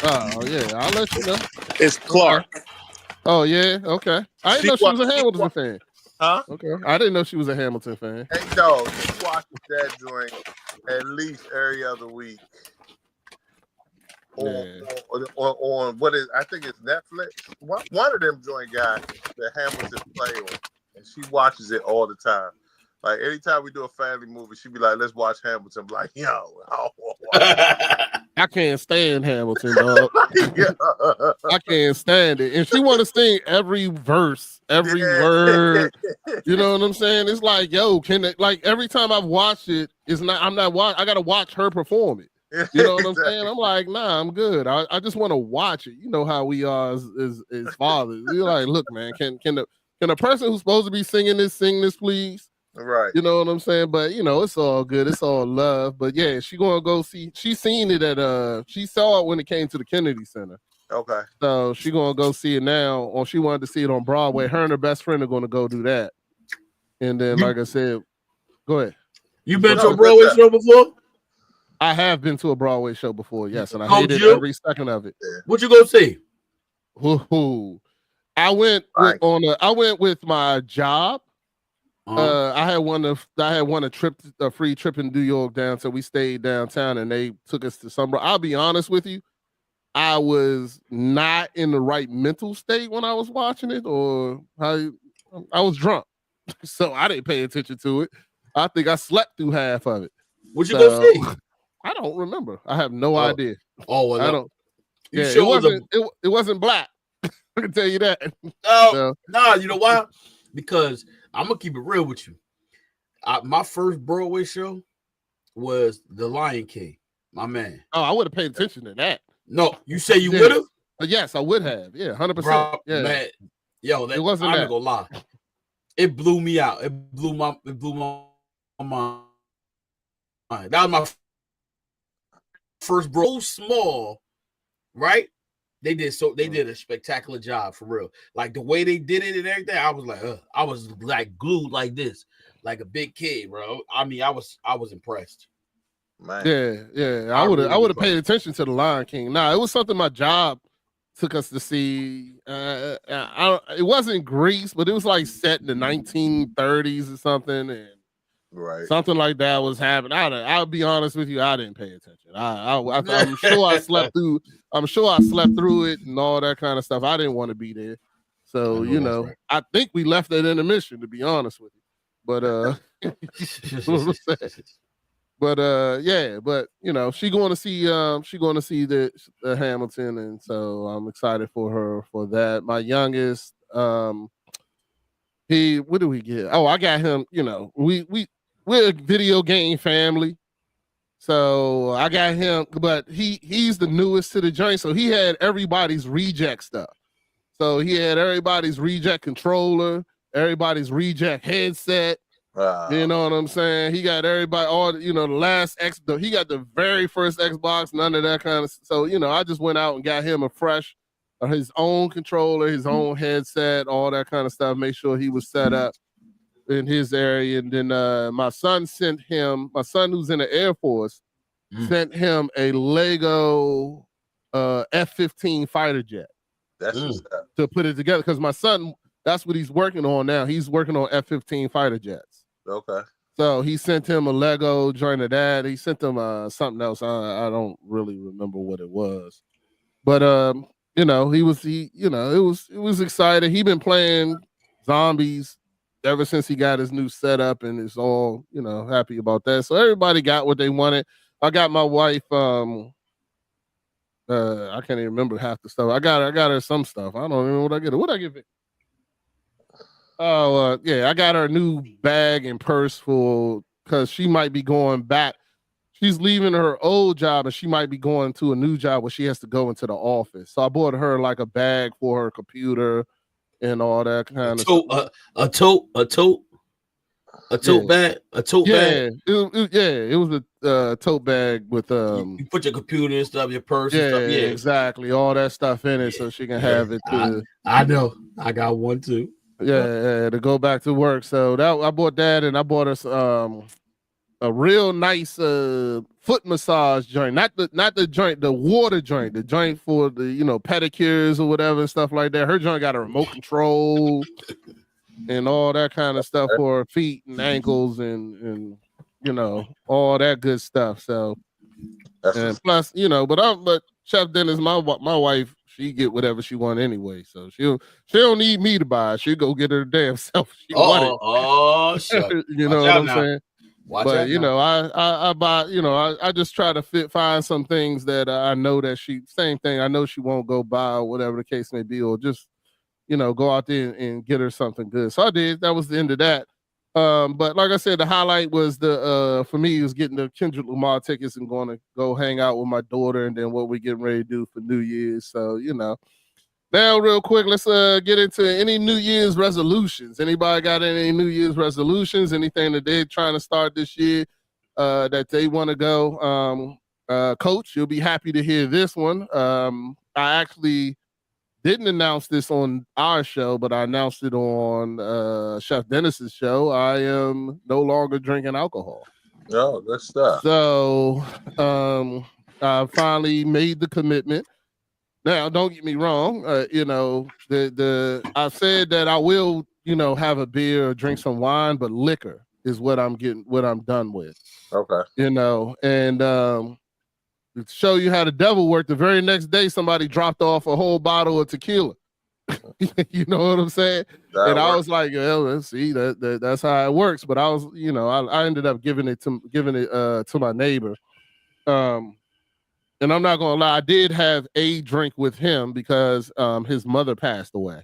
Oh yeah, I'll let you know. It's Clark. Oh yeah, okay. I didn't know she was a Hamilton fan. Huh? Okay, I didn't know she was a Hamilton fan. Hey, no, she watches that joint at least every other week. On what is, I think it's Netflix. One of them joint guys that Hamilton play on, and she watches it all the time. Like anytime we do a family movie, she be like, "Let's watch Hamilton." I'm like, yo, I can't stand Hamilton, dog. I can't stand it. And she want to sing every verse, every word. You know what I'm saying? It's like, yo, every time I've watched it, I gotta watch her perform it. You know what I'm saying? I'm like, nah, I'm good. I just want to watch it. You know how we are as fathers. You're like, look, man, can a person who's supposed to be singing this sing this, please? Right. You know what I'm saying? But it's all good. It's all love. But yeah, she gonna go see. She seen it she saw it when it came to the Kennedy Center. Okay. So she gonna go see it now, or she wanted to see it on Broadway. Her and her best friend are gonna go do that. And then, like I said, go ahead. You been to a Broadway show before? I have been to a Broadway show before, yes, and I hated every second of it. What you go see? I went with my job. I had won a free trip in New York down, so we stayed downtown and they took us to some. I'll be honest with you, I was not in the right mental state when I was watching it, or I was drunk, so I didn't pay attention to it. I think I slept through half of it. What you go see? I don't remember. I have no idea. Oh, well, I don't. Yeah, sure it wasn't black. I can tell you that. No, you know why? Because I'm gonna keep it real with you. My first Broadway show was The Lion King, my man. Oh, I would have paid attention to that. No, you say you would have? Yes, I would have. Yeah, 100%. Bro, yeah, man. Yo, it wasn't I'm that. not gonna lie. It blew me out. It blew my mind. That was my first bro. So small, right? They did a spectacular job for real. Like the way they did it and everything, I was like, I was like glued like this, like a big kid, bro. I mean, I was impressed. Man. Yeah. I would have paid attention to The Lion King. Nah, it was something my job took us to see. It wasn't Greece, but it was like set in the 1930s or something, and something like that was happening. I'll be honest with you, I didn't pay attention. I'm sure I slept through. I'm sure I slept through it and all that kind of stuff. I didn't want to be there, so right. I think we left at intermission, to be honest with you. But yeah, but she going to see the Hamilton, and so I'm excited for her for that. My youngest, what do we get? Oh, I got him. We're a video game family, so I got him. But he's the newest to the joint, so he had everybody's reject stuff. So he had everybody's reject controller, everybody's reject headset. You know what I'm saying? He got everybody, the last he got the very first Xbox, none of that kind of. So, I just went out and got him his own controller, his own headset, all that kind of stuff, make sure he was set up in his area. And then my son who's in the Air Force, sent him a Lego F-15 fighter jet. That's what's up. To put it together, because my son, that's what he's working on now. He's working on F-15 fighter jets. Okay. So he sent him a Lego joint of that. He sent him something else. I don't really remember what it was, but it was exciting. He been playing zombies ever since he got his new setup, and is all happy about that. So everybody got what they wanted. I got my wife. I can't even remember half the stuff. I got her some stuff. I don't even know what I get. What I give it? Oh, yeah, I got her a new bag and purse because she might be going back. She's leaving her old job and she might be going to a new job where she has to go into the office. So I bought her like a bag for her computer and all that kind of stuff. A tote bag. It was a tote bag with you put your computer and stuff, your purse. Yeah, and stuff. Yeah, exactly, all that stuff in it, so she can have it too. I know, I got one too. Yeah, to go back to work. So I bought that, and I bought us a real nice foot massage joint, not the joint, the water joint, the joint for the pedicures or whatever and stuff like that. Her joint got a remote control and all that kind of stuff for her feet and ankles and all that good stuff. So and plus but Chef Dennis, my wife, she get whatever she want anyway, so she don't need me to buy. She'll go get her damn self. She want it. Oh, shut. You know what I'm saying? But I buy. I just try to find some things that I know that same thing. I know she won't go buy or whatever the case may be, or just go out there and get her something good. So I did. That was the end of that. But like I said, the highlight was for me was getting the Kendrick Lamar tickets and going to go hang out with my daughter, and then what we're getting ready to do for New Year's. So, now real quick, let's get into any New Year's resolutions. Anybody got any New Year's resolutions? Anything that they're trying to start this year that they want to go? Coach, you'll be happy to hear this one. I actually didn't announce this on our show, but I announced it on Chef Dennis's show. I am no longer drinking alcohol. Oh, good stuff. So I finally made the commitment. Now, don't get me wrong. I said that I will, have a beer or drink some wine, but liquor is what I'm done with. Okay. And to show you how the devil worked, the very next day somebody dropped off a whole bottle of tequila. You know what I'm saying? I was like, let's see, that's how it works. But I was, I ended up giving it to my neighbor. And I'm not gonna lie, I did have a drink with him because his mother passed away.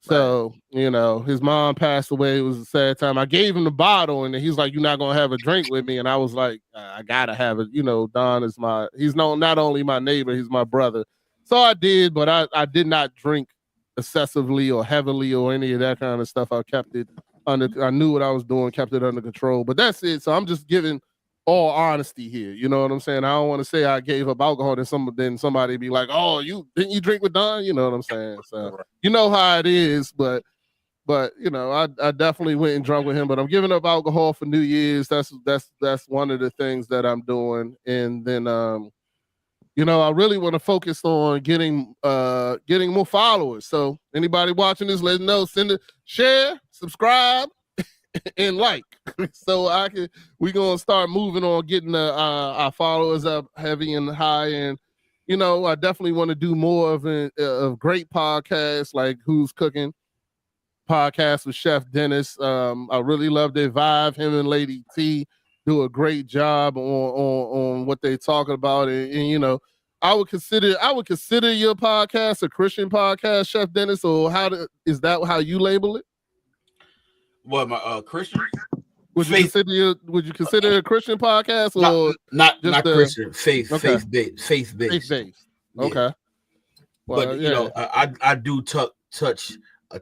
So, his mom passed away. It was a sad time. I gave him the bottle and he's like, "You're not gonna have a drink with me." And I was like, I gotta have it. Don is he's not only my neighbor, he's my brother. So I did, but I did not drink excessively or heavily or any of that kind of stuff. I kept it I knew what I was doing, kept it under control. But that's it. So I'm just giving all honesty here. You know what I'm saying? I don't want to say I gave up alcohol, then somebody be like, "Oh, didn't you drink with Don?" You know what I'm saying? So you know how it is, but I definitely went and drunk with him. But I'm giving up alcohol for New Year's. That's one of the things that I'm doing. And then I really want to focus on getting more followers. So anybody watching this, let them know, share, subscribe, and like. So we're gonna start moving on getting our followers up heavy and high. And I definitely want to do more of great podcasts like Who's Cooking podcast with Chef Dennis. I really love their vibe. Him and Lady T do a great job on what they're talking about. And I would consider your podcast a Christian podcast, Chef Dennis, or is that how you label it? What, my Christian? Would you consider a Christian podcast or not Christian? Faith based. Faith based. Yeah. Okay. Well, but I do touch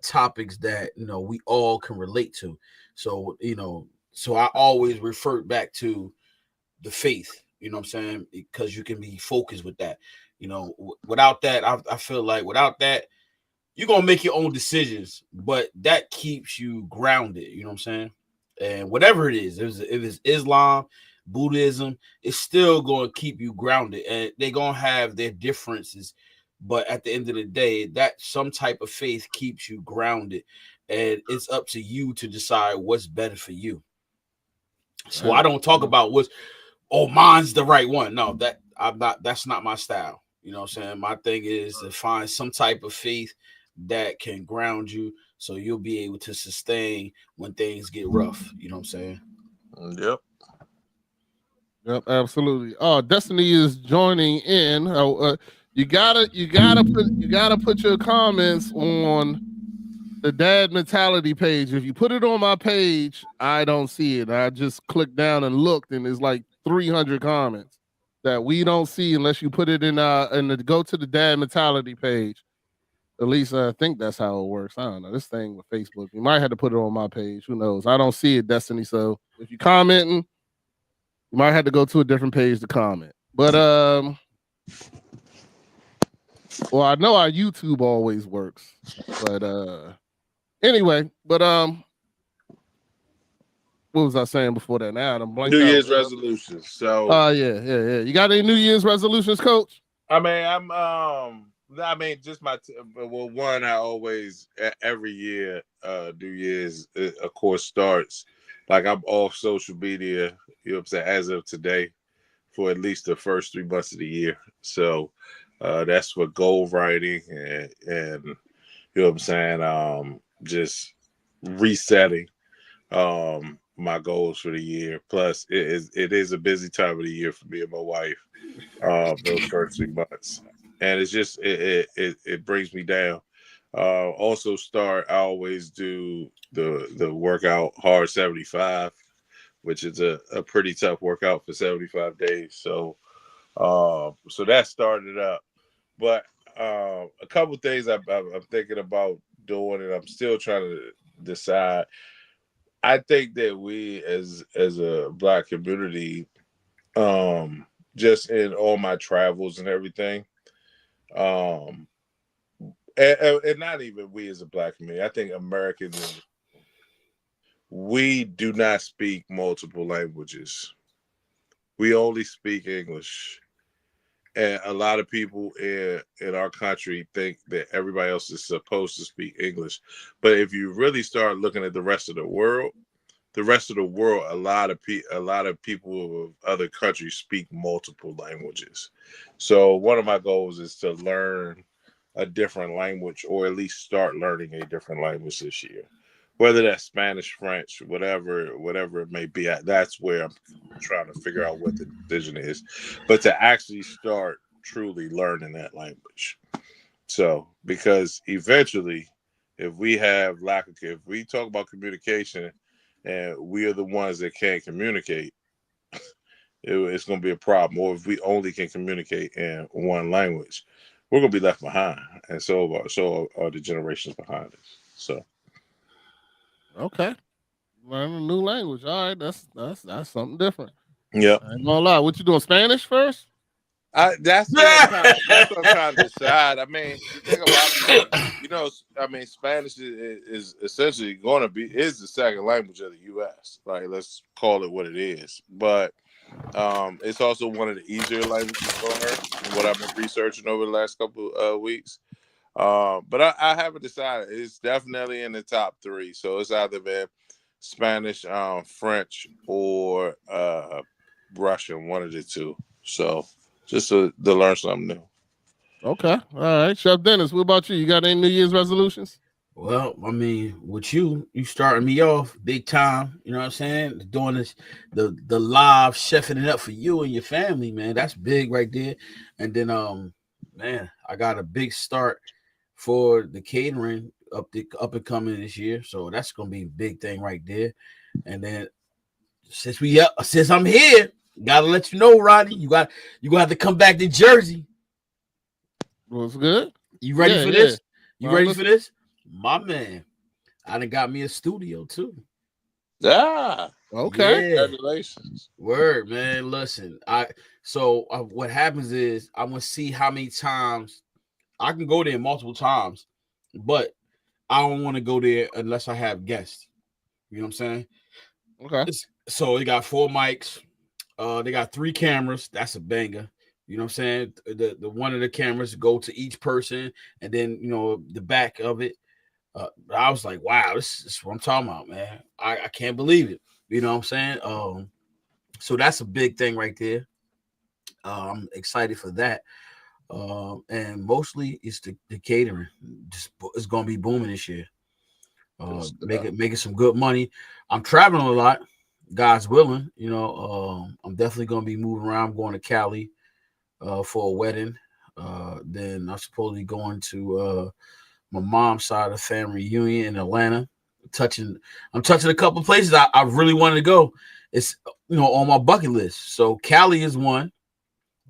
topics that we all can relate to. So so I always refer back to the faith. You know what I'm saying? Because you can be focused with that. Without that, I feel like without that, you're gonna make your own decisions, but that keeps you grounded. You know what I'm saying? And whatever it is, if it's Islam, Buddhism, it's still going to keep you grounded. And they're going to have their differences. But at the end of the day, that some type of faith keeps you grounded. And it's up to you to decide what's better for you. So I don't talk about mine's the right one. No, that's not my style. You know what I'm saying? My thing is to find some type of faith that can ground you, so you'll be able to sustain when things get rough. You know what I'm saying? Yep, absolutely. Oh, Destiny is joining in. You gotta put your comments on the Dad Mentality page. If you put it on my page, I don't see it. I just clicked down and looked, and it's like 300 comments that we don't see unless you put it in go to the Dad Mentality page. At least I think that's how it works. I don't know. This thing with Facebook, you might have to put it on my page. Who knows? I don't see it, Destiny. So if you're commenting, you might have to go to a different page to comment. But well, I know our YouTube always works. But anyway, what was I saying before that? Now I'm blanking. New Year's resolutions. So yeah. You got any New Year's resolutions, Coach? I mean, just one I always every year, New Year's, of course, starts like I'm off social media. You know what I'm saying? As of today, for at least the first 3 months of the year. So that's for goal writing and you know what I'm saying? Just resetting my goals for the year. Plus, it is a busy time of the year for me and my wife. Those first 3 months. And it's just it brings me down. Also I always do the workout Hard 75, which is a pretty tough workout for 75 days. So that started up. But a couple of things I'm thinking about doing, and I'm still trying to decide. I think that we as a Black community, just in all my travels and everything, and not even we as a Black community, I think Americans, we do not speak multiple languages. We only speak English. And a lot of people in our country think that everybody else is supposed to speak English. But if you really start looking at the rest of the world, a lot of people of other countries speak multiple languages. So one of my goals is to learn a different language, or at least start learning a different language this year. whether that's Spanish, French, whatever it may be. That's where I'm trying to figure out what the decision is. But to actually start truly learning that language. So, because eventually, if we talk about communication and we are the ones that can't communicate, it's going to be a problem. Or if we only can communicate in one language, we're going to be left behind. And so are the generations behind us. So. Okay. Learn a new language. All right, that's something different. Yep. I ain't gonna lie. What you doing? Spanish first? That's what I'm trying to decide. I mean, you think about it, I mean, Spanish is essentially going to be the second language of the U.S. Like, let's call it what it is. But it's also one of the easier languages to learn. What I've been researching over the last couple of weeks. But I haven't decided. It's definitely in the top 3. So it's either been Spanish, French, or Russian, one of the two. So just to learn something new. Okay. All right. Chef Dennis, what about you? You got any New Year's resolutions? Well, I mean, with you starting me off big time, you know what I'm saying? Doing this, the live chefing it up for you and your family, man. That's big right there. And then man, I got a big start for the catering up and coming this year. So that's gonna be a big thing right there. And then since I'm here, gotta let you know, Rodney, you gonna have to come back to Jersey. What's good? You ready for this? You ready for this? My man, I done got me a studio too. Ah, okay. Yeah. Congratulations. Word, man. Listen, what happens is I'm gonna see how many times I can go there multiple times, but I don't want to go there unless I have guests. You know what I'm saying? Okay. So they got 4 mics. They got 3 cameras. That's a banger. You know what I'm saying? The one of the cameras go to each person, and then the back of it. I was like, wow, this is what I'm talking about, man. I can't believe it. You know what I'm saying? So that's a big thing right there. I'm excited for that. And mostly it's the catering. It's gonna be booming this year. Making some good money. I'm traveling a lot, God's willing. I'm definitely gonna be moving around. I'm going to Cali for a wedding. Then I'm supposedly going to my mom's side of the family reunion in Atlanta. I'm touching a couple of places I really wanted to go. It's on my bucket list. So Cali is one,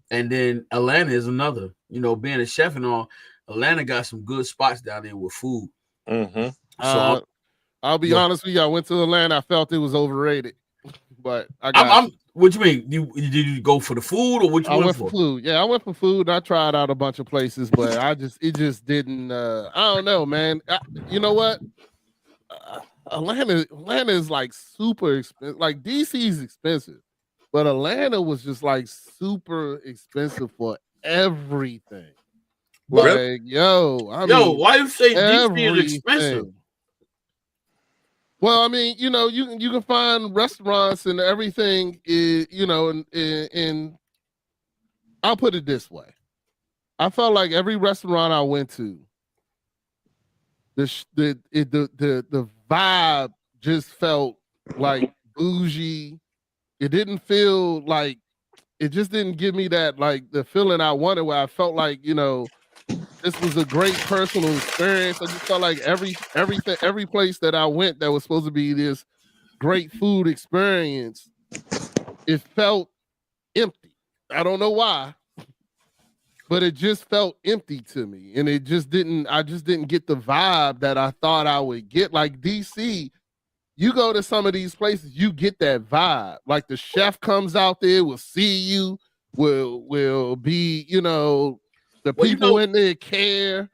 and then Atlanta is another. Being a chef and all, Atlanta got some good spots down there with food. Mm-hmm. So I'll be honest with you. I went to Atlanta. I felt it was overrated, but what you mean? Did you go for the food or what you went for? Food. Yeah, I went for food. I tried out a bunch of places, but it just didn't. I don't know, man. You know what? Atlanta is like super expensive. Like DC is expensive, but Atlanta was just like super expensive for everything. Like, why you say DC is expensive? Well, I mean, you can find restaurants and everything is, and I'll put it this way. I felt like every restaurant I went to, the vibe just felt like bougie. It didn't feel like, it just didn't give me that, like, the feeling I wanted, where I felt like, this was a great personal experience. I just felt like every place that I went that was supposed to be this great food experience, it felt empty. I don't know why, but it just felt empty to me. And I just didn't get the vibe that I thought I would get. Like DC, you go to some of these places, you get that vibe. Like the chef comes out there, will see you, will be, the people in there care.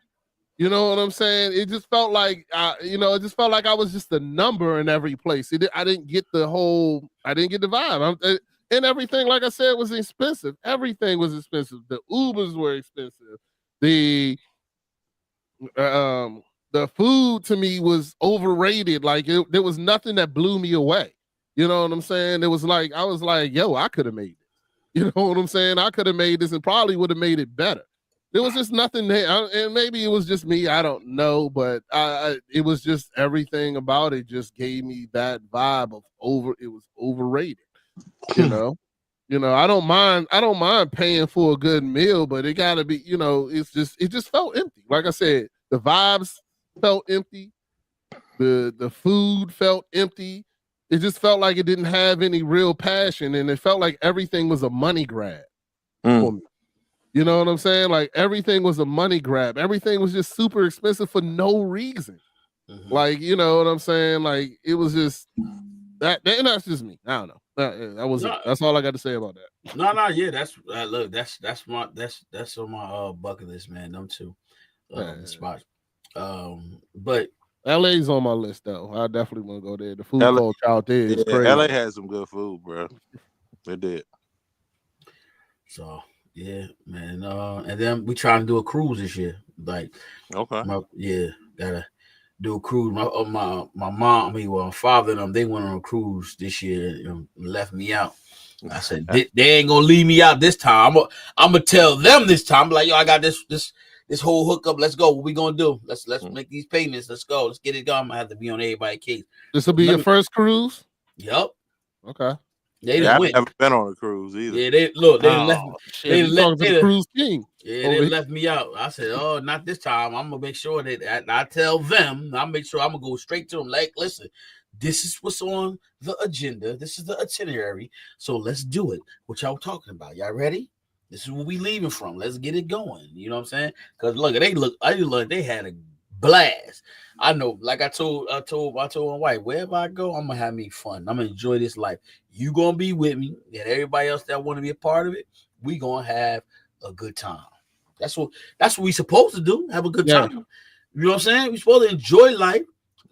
You know what I'm saying? It just felt like, I was just a number in every place. I didn't get the vibe. And everything, like I said, was expensive. Everything was expensive. The Ubers were expensive. The food to me was overrated. Like there was nothing that blew me away. You know what I'm saying? It was like, I was like, yo, I could have made it. You know what I'm saying? I could have made this and probably would have made it better. There was just nothing there, and maybe it was just me. I don't know, but it was just everything about it just gave me that vibe of It was overrated. You know, I don't mind paying for a good meal, but it got to be. It just felt empty. Like I said, the vibes felt empty. The food felt empty. It just felt like it didn't have any real passion, and it felt like everything was a money grab for me. You know what I'm saying? Like everything was a money grab. Everything was just super expensive for no reason. Mm-hmm. Like, you know what I'm saying? Like it was just that, and that's just me. I don't know. That was it. That's all I got to say about that. No, yeah. That's look. That's on my bucket list, man. Them two spots. But LA's on my list though. I definitely want to go there. The food culture out there is crazy. LA has some good food, bro. They did. So. Yeah, man. And then we trying to do a cruise this year. Like, okay, gotta do a cruise. My mom, my father and them, they went on a cruise this year. Left me out. I said they ain't gonna leave me out this time. I'm gonna tell them this time. Like, yo, I got this whole hookup. Let's go. What we gonna do? Let's make these payments. Let's go. Let's get it done. I'm gonna have to be on everybody's case. This will be your first cruise. Yep. Okay. I've never been on a cruise either. Yeah, they left the cruise king. Yeah, they left me out. I said, "Oh, not this time. I'm gonna make sure that I tell them. I make sure I'm gonna go straight to them. Like, listen, this is what's on the agenda. This is the itinerary. So let's do it. What y'all talking about? Y'all ready? This is where we leaving from. Let's get it going. You know what I'm saying? Because look, they had a blast. I know, like I told my wife, wherever I go, I'm gonna have me fun. I'm gonna enjoy this life. You gonna be with me, and everybody else that want to be a part of it, we gonna have a good time. That's what we supposed to do. Have a good time. You know what I'm saying? We supposed to enjoy life.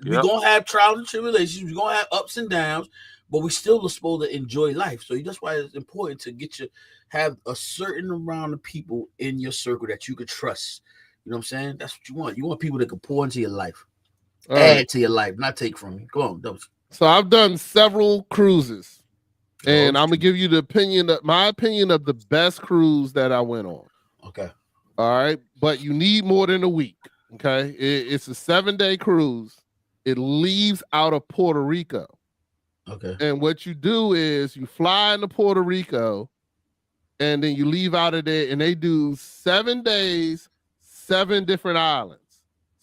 We're gonna have trials and tribulations. We're gonna have ups and downs, but we still are supposed to enjoy life. So that's why it's important to have a certain amount of people in your circle that you could trust. You know what I'm saying? That's what you want. You want people that can pour into your life. Add to your life, not take from you. Go on, Dubs. So I've done several cruises, and I'm gonna give you my opinion of the best cruise that I went on. Okay. All right, but you need more than a week. Okay, it's a 7-day cruise. It leaves out of Puerto Rico. Okay. And what you do is you fly into Puerto Rico, and then you leave out of there, and they do 7 days, 7 different islands.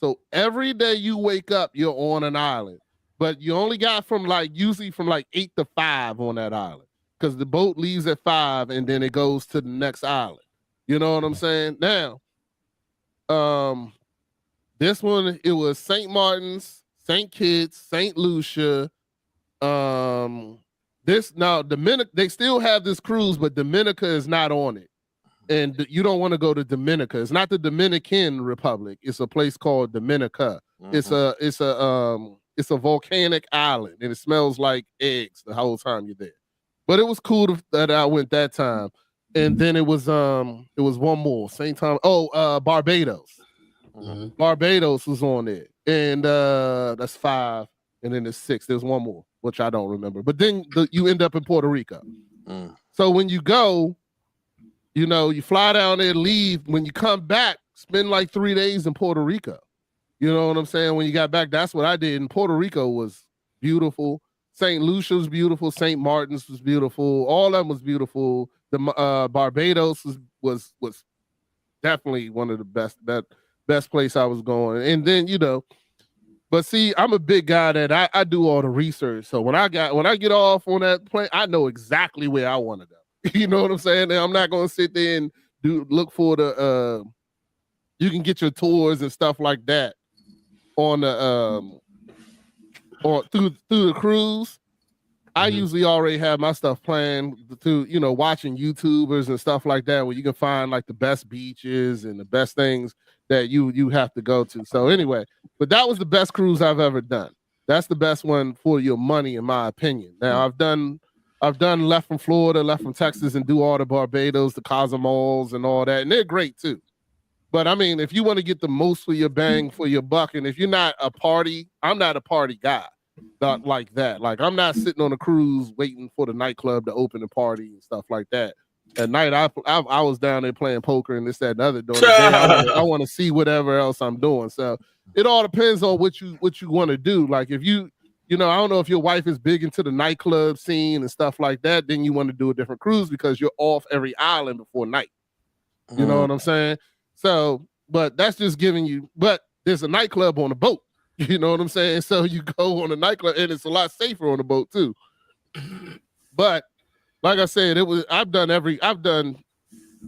So every day you wake up, you're on an island, but you only got usually from 8 to 5 on that island because the boat leaves at 5 and then it goes to the next island. You know what I'm saying? Now, this one, it was St. Martin's, St. Kitts, St. Lucia. Dominica, they still have this cruise, but Dominica is not on it. And you don't want to go to Dominica. It's not the Dominican Republic. It's a place called Dominica. Mm-hmm. It's a volcanic island, and it smells like eggs the whole time you're there. But it was cool that I went that time. And then it was one more same time. Barbados. Mm-hmm. Barbados was on there, and that's 5. And then there's 6. There's one more, which I don't remember. But then you end up in Puerto Rico. Mm. So when you go, you fly down there, leave. When you come back, spend 3 days in Puerto Rico. You know what I'm saying? When you got back, that's what I did. And Puerto Rico was beautiful. St. Lucia was beautiful. St. Martin's was beautiful. All of them was beautiful. The Barbados was definitely one of the best place I was going. And then, but see, I'm a big guy that I do all the research. So when I get off on that plane, I know exactly where I want to go. You know what I'm saying? And I'm not going to sit there and look for you can get your tours and stuff like that on the or through the cruise. I usually already have my stuff planned through, watching YouTubers and stuff like that, where you can find the best beaches and the best things that you have to go to. So anyway, but that was the best cruise I've ever done. That's the best one for your money, in my opinion. Now I've done left from Florida, left from Texas, and do all the Barbados, the Cozumols, and all that, and they're great too. But I mean, if you want to get the most for your bang for your buck, and if you're not a party, I'm not a party guy. Not like that. I'm not sitting on a cruise waiting for the nightclub to open and party and stuff like that. At night, I was down there playing poker and this, that, and other. During the day, I want to see whatever else I'm doing. So it all depends on what you want to do. Like if you know, I don't know if your wife is big into the nightclub scene and stuff like that, then you want to do a different cruise because you're off every island before night. You know what I'm saying? So, but that's just giving you. But there's a nightclub on the boat. You know what I'm saying? So you go on a nightclub, and it's a lot safer on the boat too. But like I said, I've done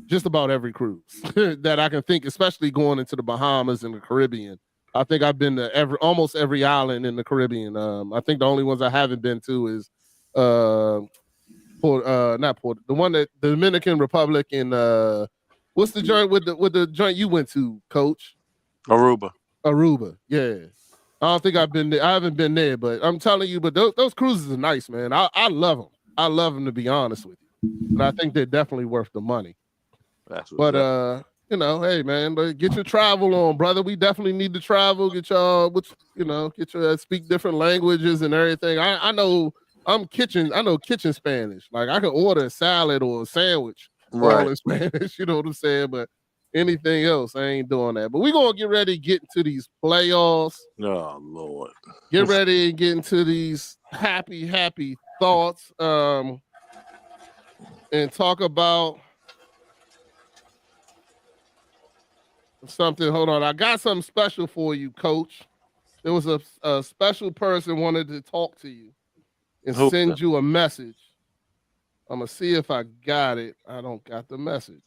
just about every cruise that I can think, especially going into the Bahamas and the Caribbean. I think I've been to almost every island in the Caribbean. I think the only ones I haven't been to is the one that the Dominican Republic and what's the joint with the joint you went to, Coach? Aruba, yeah. I don't think I've been there. I haven't been there, but I'm telling you, but those cruises are nice, man. I love them. I love them, to be honest with you. But I think they're definitely worth the money. But you know, hey man, get your travel on, brother. We definitely need to travel. Get y'all, get your speak different languages and everything. I know kitchen Spanish. Like I can order a salad or a sandwich all in Spanish. You know what I'm saying? But anything else, I ain't doing that. But we're gonna get ready to get into these playoffs. Oh Lord. Get ready and get into these happy thoughts. And talk about something. Hold on. I got something special for you, Coach. There was a special person wanted to talk to you and send you a message. I'm gonna see if I got it. I don't got the message.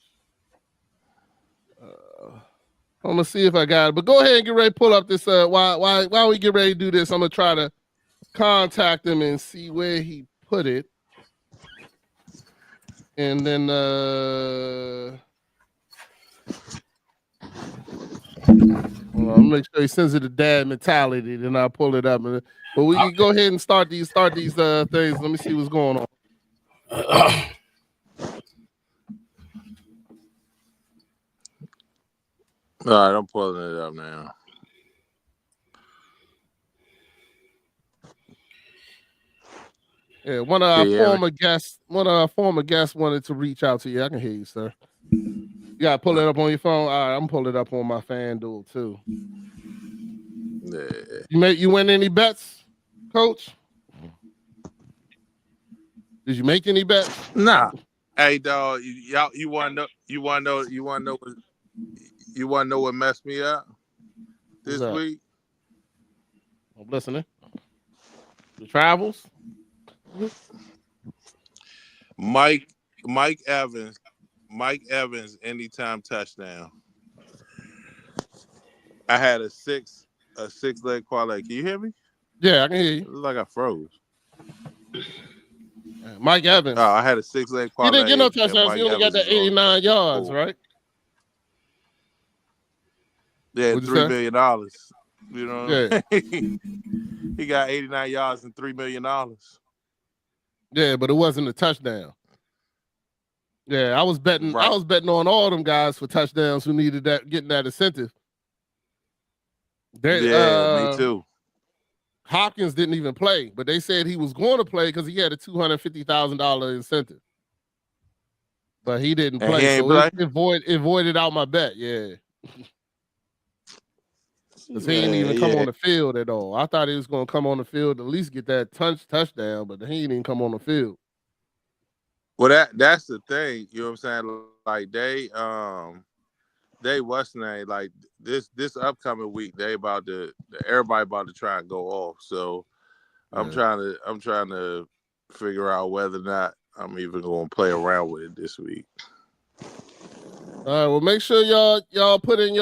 I'm gonna see if I got it. But go ahead and get ready to pull up this. While we get ready to do this, I'm gonna try to contact him and see where he put it. And then I'll make sure he sends it to Dad Mentality, then I'll pull it up. But we can go ahead and start these things. Let me see what's going on. All right, I'm pulling it up now. Yeah, one of our former guests wanted to reach out to you. I can hear you, sir. You gotta pull it up on your phone. All right, I'm pulling it up on my FanDuel too. Yeah. You win any bets, Coach? Did you make any bets? Nah. Hey, dog, you want to know what messed me up this week? I'm listening. The travels. Mike Evans, anytime touchdown. I had a six leg parlay. Can you hear me? Yeah, I can hear you. It looks like I froze. Mike Evans. Oh, I had a 6 leg parlay. He didn't get no touchdowns. He only got that 89 yards, right? Yeah, $3 million. You know, yeah. He got 89 yards and $3 million. Yeah, but it wasn't a touchdown. Yeah, I was betting. Right. I was betting on all them guys for touchdowns who needed that, getting that incentive. Me too. Hopkins didn't even play, but they said he was going to play because he had a $250,000 incentive. But he didn't play, so it voided out my bet. Yeah. Because he didn't even come on the field at all. I thought he was going to come on the field at least get that touchdown, but he didn't even come on the field. Well, that's the thing. You know what I'm saying? Like they Western, like this upcoming week, everybody about to try and go off. So I'm trying to figure out whether or not I'm even going to play around with it this week. All right, well, make sure y'all put in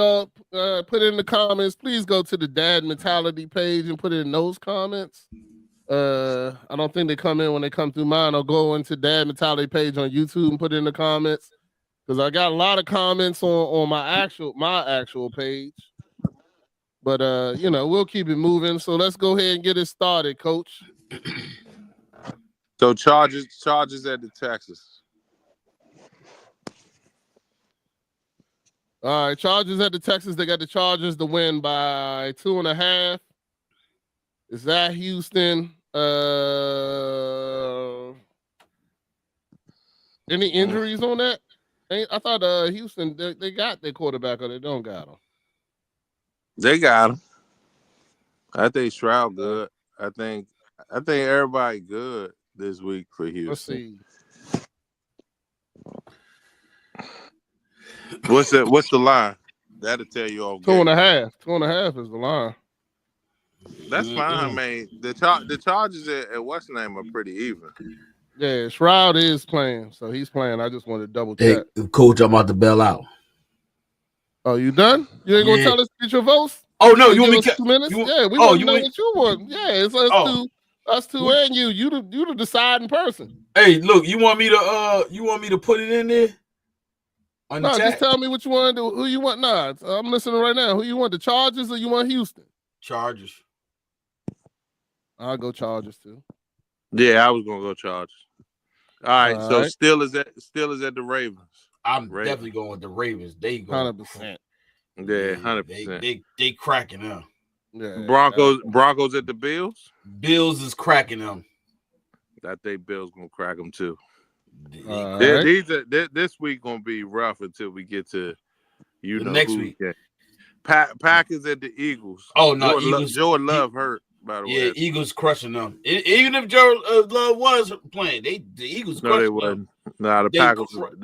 the comments. Please go to the Dad Mentality page and put in those comments. I don't think they come in when they come through mine. I'll go into Dad Mentality page on YouTube and put in the comments because I got a lot of comments on my actual page. But we'll keep it moving. So let's go ahead and get it started, Coach. So charges at the Texas. All right, Chargers at the Texas. They got the Chargers to win by 2.5. Is that Houston? Any injuries on that? I thought Houston they got their quarterback or they don't got him. They got him. I think Stroud good. I think everybody good this week for Houston. Let's see. What's the line? That'll tell you all. 2.5. 2.5 is the line. That's fine, man. The Chargers at what's the name are pretty even. Yeah, Stroud is playing, so he's playing. I just wanted to double check. Hey, Coach, I'm about to bail out. Oh, you done? You ain't gonna tell us to get your votes? Oh no, you want me 2 minutes? We want to know what you want. Yeah, it's us two, and you. You the deciding person. Hey, look, you want me to put it in there? No, just tell me what you want to do. Who you want? Nah, I'm listening right now. Who you want? The Chargers or you want Houston? Chargers. I'll go Chargers too. Yeah, I was gonna go Chargers. All right, so still is at the Ravens. I'm definitely going with the Ravens. They go 100%. Yeah, 100%. They cracking them. Yeah, Broncos at the Bills. Bills is cracking them. I think Bills gonna crack them too. Right. This week gonna be rough until we get to next week. Packers at the Eagles. Oh no, Eagles. Jordan Love hurt. By the way, yeah, Eagles crushing them. Even if Jordan Love was playing, the Eagles. No, they wasn't. Nah, the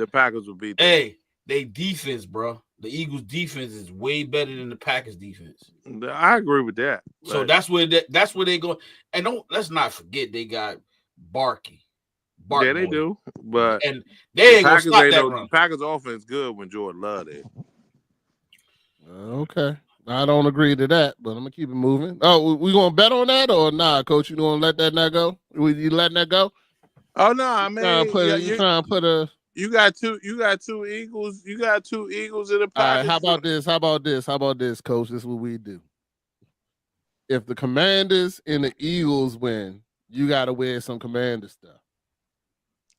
Packers will beat them. Hey, they defense, bro. The Eagles' defense is way better than the Packers' defense. I agree with that. So that's where they go. And let's not forget they got Barkley. Yeah, they do. But and they ain't gonna stop that run. The Packers' offense good when Jordan Love there. Okay. I don't agree to that, but I'm gonna keep it moving. Oh, we gonna bet on that or nah, Coach? You gonna let that not go? You letting that go? Oh no, I mean you trying to put a. You got two Eagles. You got two Eagles in the Packers. All right, how about this, Coach? This is what we do. If the Commanders and the Eagles win, you gotta wear some Commander stuff.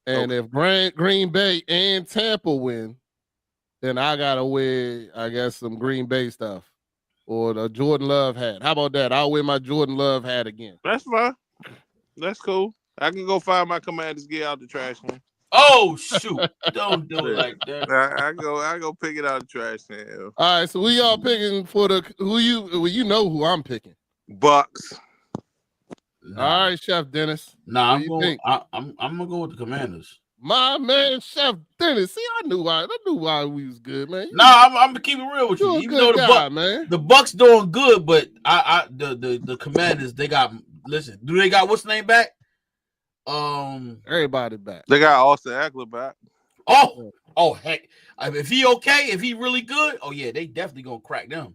And if Green Bay and Tampa win, then I gotta wear, I guess, some Green Bay stuff. Or the Jordan Love hat. How about that? I'll wear my Jordan Love hat again. That's fine. That's cool. I can go find my Commanders gear out the trash can. Oh shoot! Don't do it like that. I go pick it out the trash can. All right, so we all picking for you know who I'm picking. Bucks. Nah. All right, Chef Dennis. Nah, I'm gonna go with the Commanders. My man, Chef Dennis. See, I knew why we was good, man. I'm gonna keep it real with you. Even though the Bucks doing good, but the Commanders, they got. Listen, do they got what's the name back? Everybody back. They got Austin Eckler back. Oh heck! I mean, if he okay, if he really good, oh yeah, they definitely gonna crack them.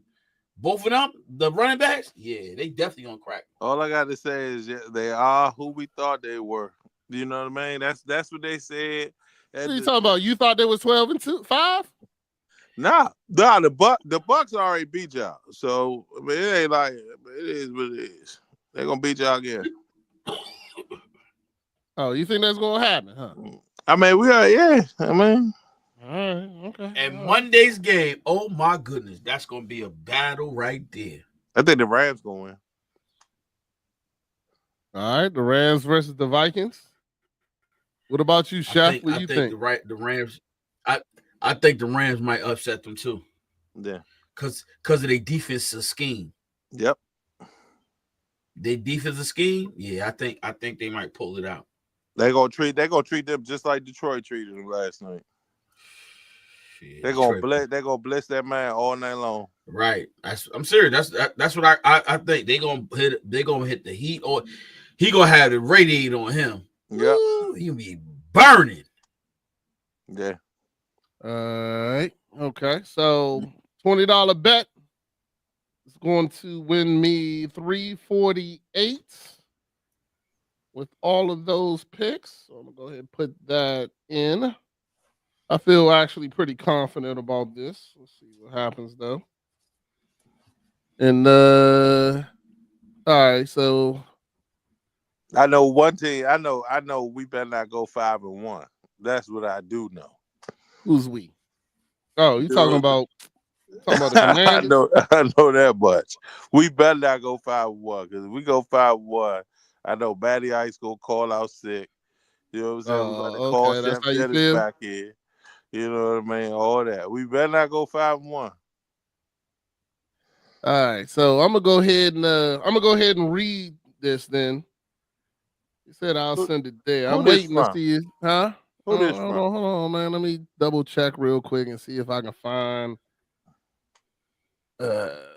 Both of them, the running backs, yeah, they definitely gonna crack. All I got to say is they are who we thought they were. You know what I mean? That's what they said. What are you talking about? You thought they was 12-5? Nah, the Bucks already beat y'all. So I mean, it ain't like it is what it is. They're gonna beat y'all again. Oh, you think that's gonna happen, huh? I mean, we are, yeah. I mean, all right, okay. And Monday's game, oh my goodness, that's gonna be a battle right there. I think the Rams gonna win. All right, the Rams versus the Vikings. What about you, Chef? What do you think? The Rams. I think the Rams might upset them too. Yeah, because of their defensive scheme. Yep. Their defensive scheme. Yeah, I think they might pull it out. They're gonna treat them just like Detroit treated them last night. Shit, they're gonna blitz that man all night long. Right. I'm serious. That's what I think. They're gonna hit the heat, or he gonna have the radiate on him. Yeah, he'll be burning. Yeah. All right. Okay. So $20 bet is going to win me $348 with all of those picks. So I'm gonna go ahead and put that in. I feel actually pretty confident about this. Let's see what happens though. And all right, so I know one thing. I know we better not go 5-1. That's what I do know. Who's we? Oh, you talking about the Commanders? I know that much. We better not go 5-1 because if we go 5-1, I know Matty Ice gonna call out sick. You know what I'm saying? We got the Okay, call that's Chef how you Dennis feel. back here. You know what I mean? All that. We better not go 5-1. All right, so I'm gonna go ahead and read this. Then he said I'll Who, send it there. who I'm this waiting to from? see it, huh? Who this Hold from? on, man. Let me double check real quick and see if I can find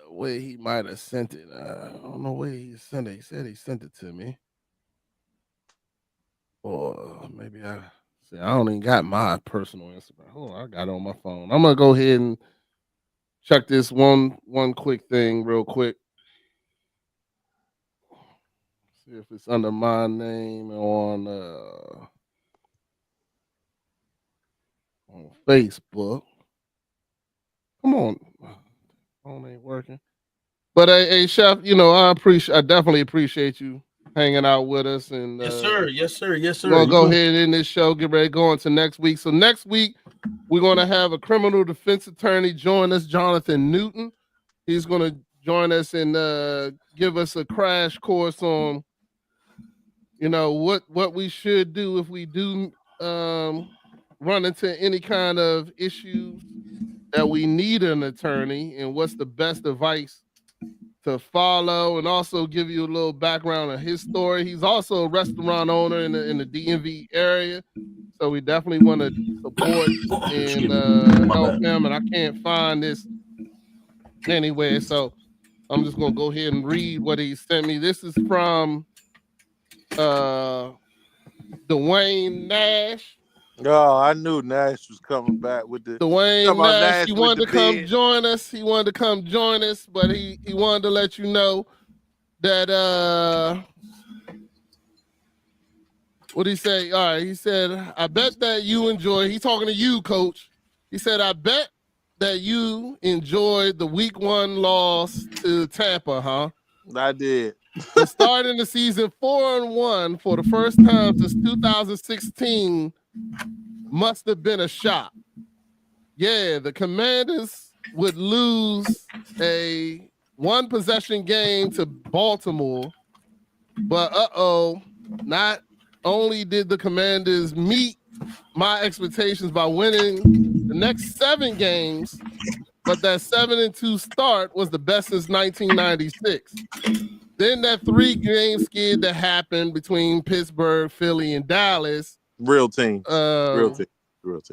where he might have sent it. I don't know where he sent it. He said he sent it to me, or maybe I don't even got my personal Instagram. Hold on, I got it on my phone. I'm gonna go ahead and check this one quick thing real quick. See if it's under my name on Facebook. Come on, phone ain't working. But hey, Chef, I definitely appreciate you hanging out with us, and Yes, sir. Yes, sir. Yes, we're sir. gonna You go know, ahead in this show, get ready to go into next week. So next week we're gonna have a criminal defense attorney join us, Jonathan Newton. He's gonna join us and give us a crash course on, what we should do if we do run into any kind of issues that we need an attorney, and what's the best advice to follow, and also give you a little background on his story. He's also a restaurant owner in the DMV area, so we definitely want to support and help him. And I can't find this anywhere, so I'm just gonna go ahead and read what he sent me. This is from uh Dwayne Nash. Oh, I knew Nash was coming back with the. Talking Dwayne about Nash, Nash he with wanted the to come beard. join us. But he wanted to let you know that what did he say? All right, he said, I bet that you enjoy. He's talking to you, coach. He said, I bet that you enjoyed the week 1 loss to Tampa, huh? I did. The start in the season 4-1 for the first time since 2016 must have been a shock. Yeah, the Commanders would lose a 1 possession game to Baltimore, but not only did the Commanders meet my expectations by winning the next 7 games, but that 7-2 start was the best since 1996. Then that 3-game skid that happened between Pittsburgh, Philly, and Dallas. Real team. Real team.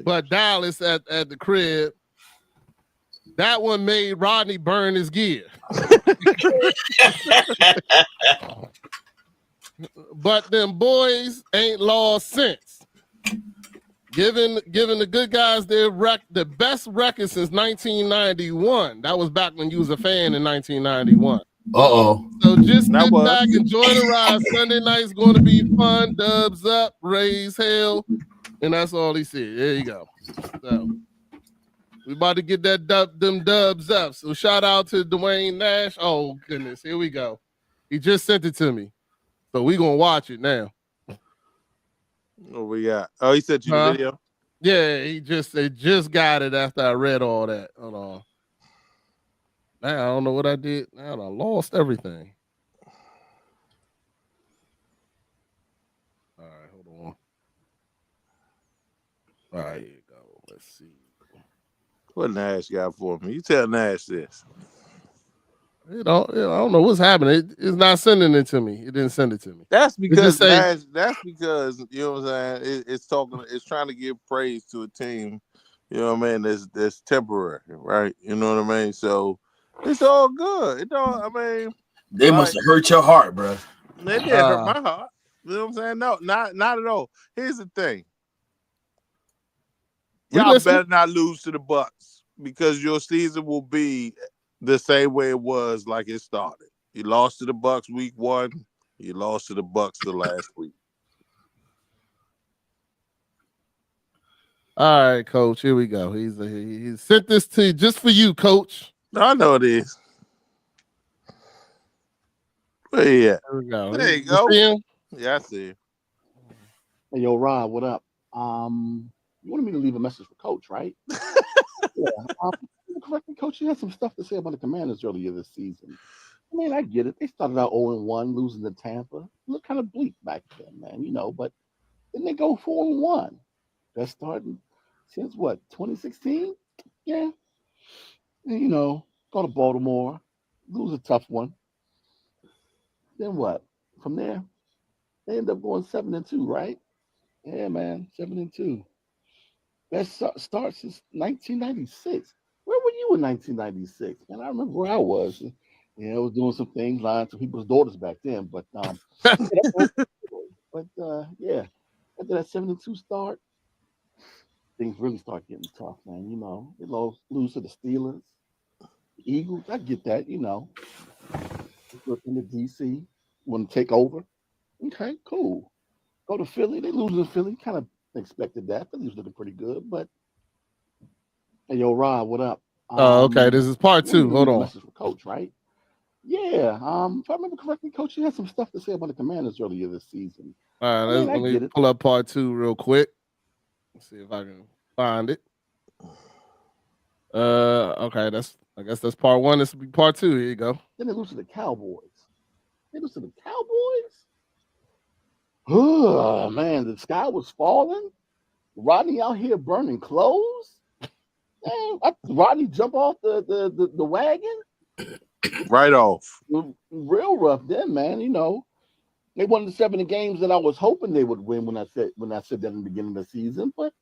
But Dallas at the crib, that one made Rodney burn his gear. But them boys ain't lost since. Giving the good guys the best record since 1991. That was back when you was a fan in 1991. So just sit back, enjoy the ride. Sunday night's going to be fun. Dubs up, raise hell, and that's all he said. There you go. So we about to get them dubs up. So shout out to Dwayne Nash. Oh goodness, here we go. He just sent it to me, so we gonna watch it now. What we got? Oh, he sent you the video. Yeah, they just got it after I read all that. Hold on. Man, I don't know what I did. Man, I lost everything. All right, hold on. All right, here you go. Let's see. What Nash got for me? You tell Nash this. I don't know what's happening. It's not sending it to me. It didn't send it to me. That's because Nash. That's because you know what I'm saying. It's trying to give praise to a team. You know what I mean? That's temporary, right? You know what I mean? So it's all good. It don't. I mean, they must have hurt your heart, bro. They did hurt my heart. You know what I'm saying? No, not at all. Here's the thing. Y'all better not lose to the Bucks, because your season will be the same way it was like it started. You lost to the Bucks week 1. You lost to the Bucks the last week. All right, coach. Here we go. He sent this to you just for you, coach. I know it is. Where you at? There we go. There you go. See him? Yeah, I see him. Hey, yo, Rob, what up? You wanted me to leave a message for Coach, right? Yeah. Correct me, Coach. You had some stuff to say about the Commanders earlier this season. I mean, I get it. They started out 0-1, losing to Tampa. It looked kind of bleak back then, man. But Then they go 4-1. That's starting since what, 2016? Yeah. And, go to Baltimore, lose a tough one. Then what? From there, they end up going 7-2, right? Yeah, man, 7-2. Best start since 1996. Where were you in 1996? Man, I remember where I was. I was doing some things, lying to people's daughters back then. But yeah, after that 7-2 start, things really start getting tough, man. They lose to the Steelers, the Eagles. I get that, Look into DC, want to take over. Okay, cool. Go to Philly. They lose to Philly. Kind of expected that. Philly was looking pretty good, but hey, yo, Rob, what up? Oh, okay. This is part 2. Hold on. Message for Coach, right? Yeah. If I remember correctly, Coach, you had some stuff to say about the Commanders earlier this season. All right, let me pull up part 2 real quick. Let's see if I can find it. Okay, I guess that's part 1. This will be part 2. Here you go. Then they lose to the Cowboys. Oh man, the sky was falling. Rodney out here burning clothes. Man, Rodney jump off the wagon. Right off. Real rough then, man. They won the 7 games that I was hoping they would win when I said that in the beginning of the season. But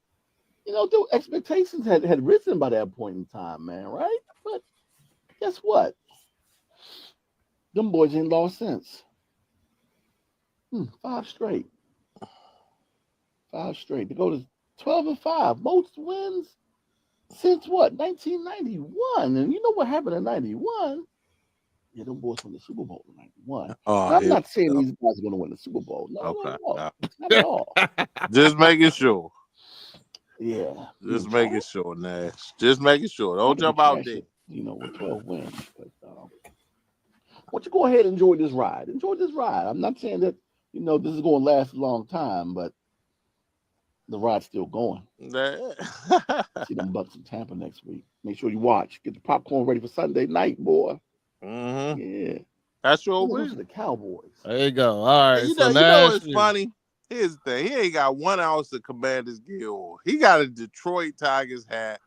the expectations had risen by that point in time, man, right? But guess what? Them boys ain't lost since. 5 straight. 5 straight. To go to 12-5. Most wins since what? 1991. And you know what happened in 91? Yeah, them boys won the Super Bowl in 91. I'm not saying these guys are going to win the Super Bowl. No, not at all. Just making sure. Yeah. Just making sure, Nash. Just making sure. Don't jump out there. With 12 wins. But why don't you go ahead and enjoy this ride? Enjoy this ride. I'm not saying that, this is going to last a long time, but the ride's still going. See them Bucks in Tampa next week. Make sure you watch. Get the popcorn ready for Sunday night, boy. Mm-hmm. Yeah. That's your win. To the Cowboys. There you go. All right. You know what's funny? Here's the thing. He ain't got 1 ounce of Commanders gear on. He got a Detroit Tigers hat,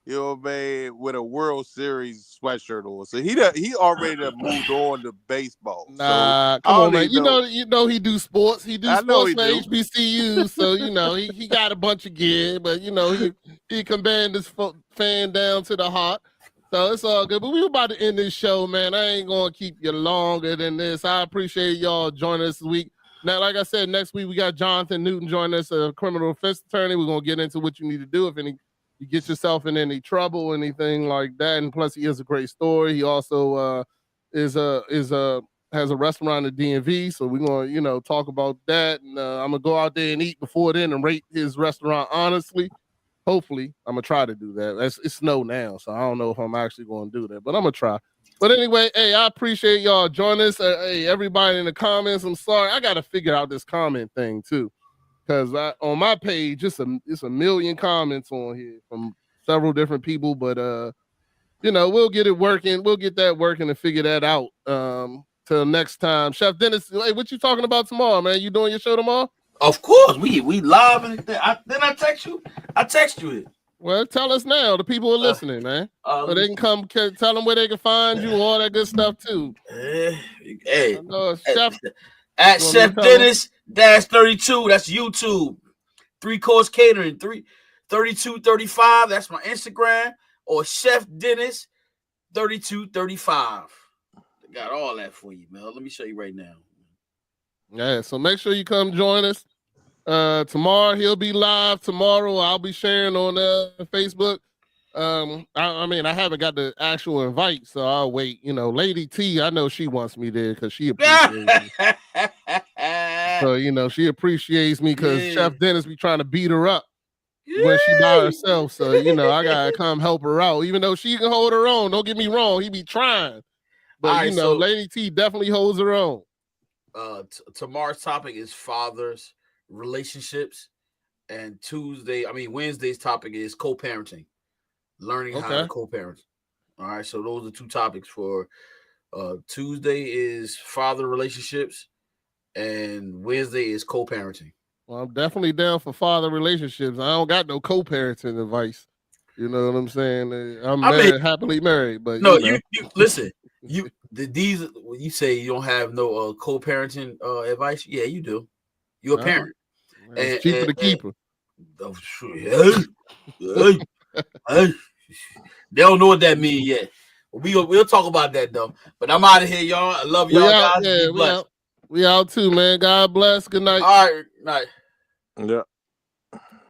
with a World Series sweatshirt on. So he already moved on to baseball. Nah, so, come on, man. You know he do sports. He do sports for HBCU. So he got a bunch of gear, but he command his fan down to the heart. So it's all good. But we about to end this show, man. I ain't gonna keep you longer than this. I appreciate y'all joining us this week. Now, like I said, next week we got Jonathan Newton joining us, a criminal defense attorney. We're gonna get into what you need to do if you get yourself in any trouble, anything like that. And plus, he has a great story. He also has a restaurant at DMV, so we're gonna talk about that. And I'm gonna go out there and eat before then and rate his restaurant honestly. Hopefully, I'm gonna try to do that. It's snow now, so I don't know if I'm actually gonna do that, but I'm gonna try. But anyway, hey, I appreciate y'all joining us. Hey, everybody in the comments, I'm sorry, I gotta figure out this comment thing too. Because on my page, it's a million comments on here from several different people, but we'll get it working. We'll get that working and figure that out. Till next time, Chef Dennis. Hey, what you talking about tomorrow, man? You doing your show tomorrow? Of course, we live and then I text you. I text you it. Well, tell us now. The people are listening, man. So they can come. Tell them where they can find you, all that good stuff too. Hey, Chef. At Chef Dennis -32, that's YouTube. 3-Course Catering, 3235. That's my Instagram, or Chef Dennis 3235. Got all that for you, man. Let me show you right now. Yeah, so make sure you come join us. Tomorrow he'll be live. Tomorrow I'll be sharing on Facebook. I haven't got the actual invite, so I'll wait. Lady T, I know she wants me there because she appreciates me. So, she appreciates me because Chef Dennis be trying to beat her up when she by herself. So, I gotta come help her out. Even though she can hold her own. Don't get me wrong, he be trying. But right, Lady T definitely holds her own. Tomorrow's topic is fathers, relationships, and Wednesday's topic is co-parenting. Learning how to co-parent. All right, so those are 2 topics for Tuesday is father relationships, and Wednesday is co-parenting. Well, I'm definitely down for father relationships. I don't got no co-parenting advice. You know what I'm saying? I'm happily married, but no, you listen. These when you say you don't have no co-parenting advice, yeah, you do. You're a parent. It's cheaper to keep her. They don't know what that means yet. We'll talk about that though. But I'm out of here, y'all. I love y'all guys. Yeah, we out too, man. God bless. Good night. All right, night. Yeah.